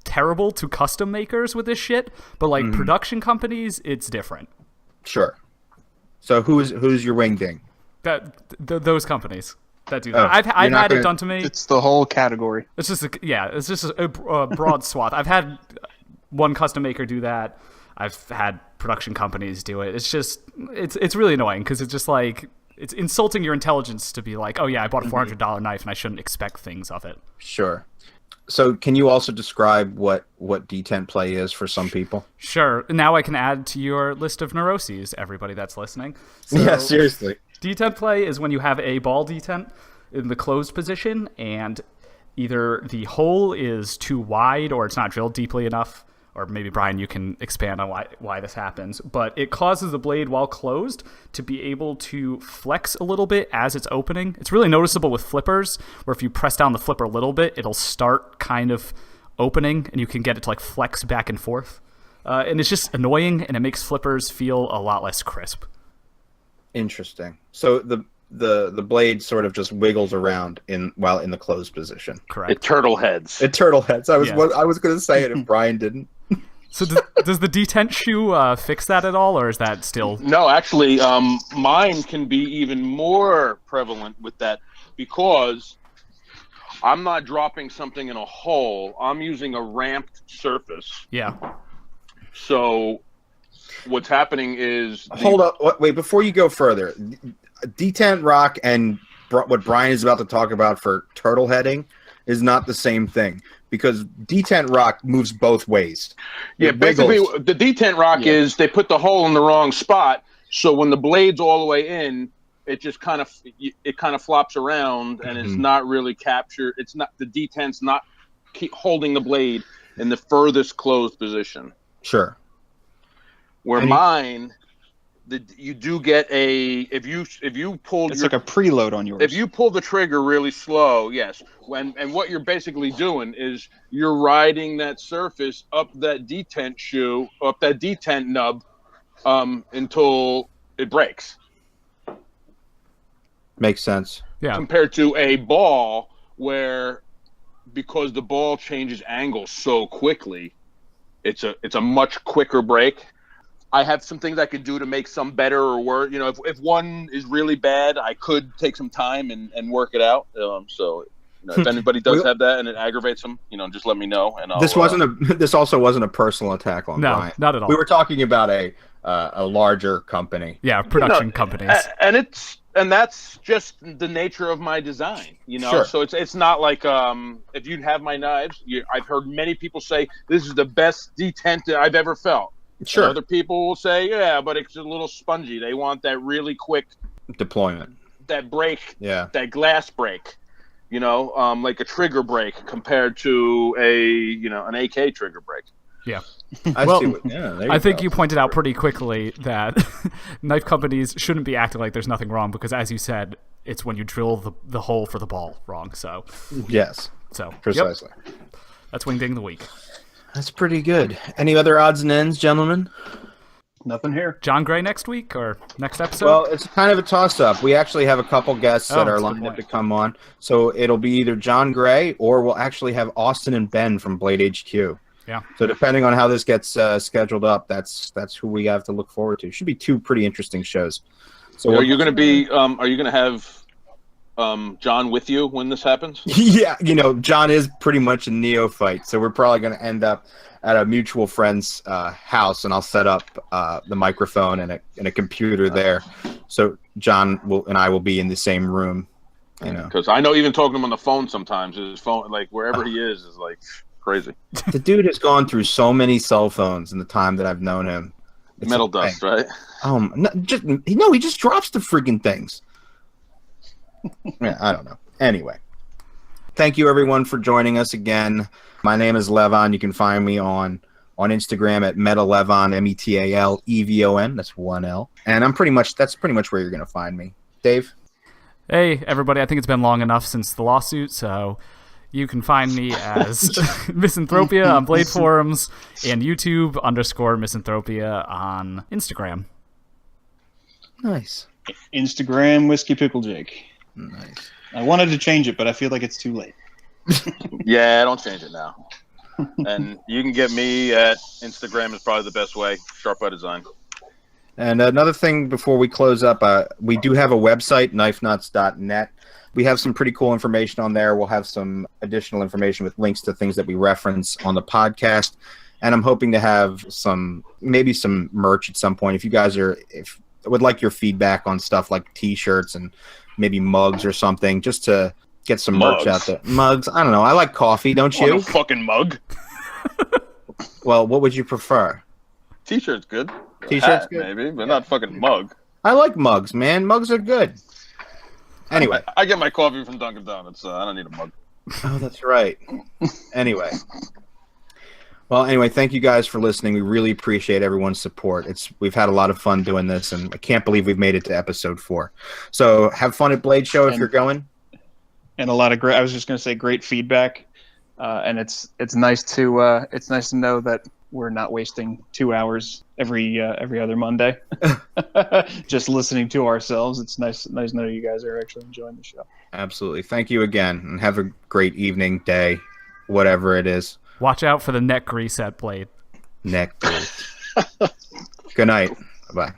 terrible to custom makers with this shit, but like production companies, it's different. Sure. So who's your wing ding? Those companies that do that. I've had it done to me. It's the whole category. It's just a broad swath. I've had one custom maker do that. I've had production companies do it. It's just it's really annoying because it's just like it's insulting your intelligence to be like, oh yeah, I bought a $400 knife and I shouldn't expect things of it. Sure. So can you also describe what detent play is for some people? Sure. Now I can add to your list of neuroses, everybody that's listening. So, yeah, seriously. Detent play is when you have a ball detent in the closed position and either the hole is too wide or it's not drilled deeply enough, or maybe, Brian, you can expand on why this happens, but it causes the blade while closed to be able to flex a little bit as it's opening. It's really noticeable with flippers, where if you press down the flipper a little bit, it'll start kind of opening, and you can get it to like flex back and forth. And it's just annoying, and it makes flippers feel a lot less crisp. Interesting. So the blade sort of just wiggles around while in the closed position. Correct. It turtle heads. I was going to say it if Brian didn't. So does the detent shoe fix that at all, or is that still? No, actually, mine can be even more prevalent with that because I'm not dropping something in a hole. I'm using a ramped surface. Yeah. So what's happening is... Hold up. Wait, before you go further, detent rock and what Brian is about to talk about for turtle heading is not the same thing. Because detent rock moves both ways. Yeah, basically, the detent rock is they put the hole in the wrong spot, so when the blade's all the way in, it just kind of flops around and it's not really captured. It's not the detent's not holding the blade in the furthest closed position. Sure. Where mine, you do get if you pull it's like a preload on yours. If you pull the trigger really slow, yes. And what you're basically doing is you're riding that surface up that detent shoe, up that detent nub, until it breaks. Makes sense. Yeah. Compared to a ball where, because the ball changes angle so quickly, it's a much quicker break. I have some things I could do to make some better or worse. You know, if one is really bad, I could take some time and work it out. So, you know, if anybody does have that and it aggravates them, you know, just let me know. And this also wasn't a personal attack on No, Brian. not at all. We were talking about a larger company. Yeah, production companies. And that's just the nature of my design, you know. Sure. So it's not like if you'd have my knives, I've heard many people say this is the best detent that I've ever felt. Sure. And other people will say, yeah, but it's a little spongy. They want that really quick deployment, that break, yeah, that glass break, you know, like a trigger break compared to an AK trigger break. Yeah. I think you pointed out pretty quickly that knife companies shouldn't be acting like there's nothing wrong because, as you said, it's when you drill the hole for the ball wrong. So yes, so precisely. Yep. That's Wing Ding of the Week. That's pretty good. Any other odds and ends, gentlemen? Nothing here. John Gray next week or next episode? Well, it's kind of a toss-up. We actually have a couple guests that are lined up to come on. So it'll be either John Gray or we'll actually have Austin and Ben from Blade HQ. Yeah. So depending on how this gets scheduled up, that's who we have to look forward to. Should be two pretty interesting shows. So are you going to be? Are you going to have John with you when this happens? Yeah, you know, John is pretty much a neophyte, so we're probably going to end up at a mutual friend's house, and I'll set up the microphone and a computer there, so John and I will be in the same room. You know, because I know even talking to him on the phone sometimes, his phone, like wherever he is like crazy. The dude has gone through so many cell phones in the time that I've known him. It's metal dust, right? He just drops the freaking things. Yeah, I don't know. Anyway, thank you everyone for joining us again. My name is Levon. You can find me on Instagram at metalevon, METALEVON. That's 1L. And that's pretty much where you're going to find me. Dave? Hey, everybody. I think it's been long enough since the lawsuit, so you can find me as Misanthropia on Blade Forums and YouTube _Misanthropia on Instagram. Nice. Instagram Whiskey Pickle Jake. Nice. I wanted to change it, but I feel like it's too late. Yeah, don't change it now. And you can get me at Instagram is probably the best way. Sharp by Design. And another thing before we close up, we do have a website, knifenuts.net. We have some pretty cool information on there. We'll have some additional information with links to things that we reference on the podcast. And I'm hoping to have maybe some merch at some point. If you guys would like your feedback on stuff like T-shirts and maybe mugs or something, just to get some merch out there. Mugs? I don't know. I like coffee, don't you? A fucking mug. Well, what would you prefer? T-shirt's good. T-shirt's good? Maybe, but not fucking mug. I like mugs, man. Mugs are good. Anyway. I get my coffee from Dunkin' Donuts, so I don't need a mug. Oh, that's right. Anyway, thank you guys for listening. We really appreciate everyone's support. We've had a lot of fun doing this, and I can't believe we've made it to episode 4. So have fun at Blade Show if you're going. And a lot of great. I was just going to say great feedback, and it's nice to know that we're not wasting 2 hours every other Monday just listening to ourselves. It's nice to know you guys are actually enjoying the show. Absolutely. Thank you again, and have a great evening, day, whatever it is. Watch out for the neck grease at Blade. Neck grease. Good night. Bye-bye.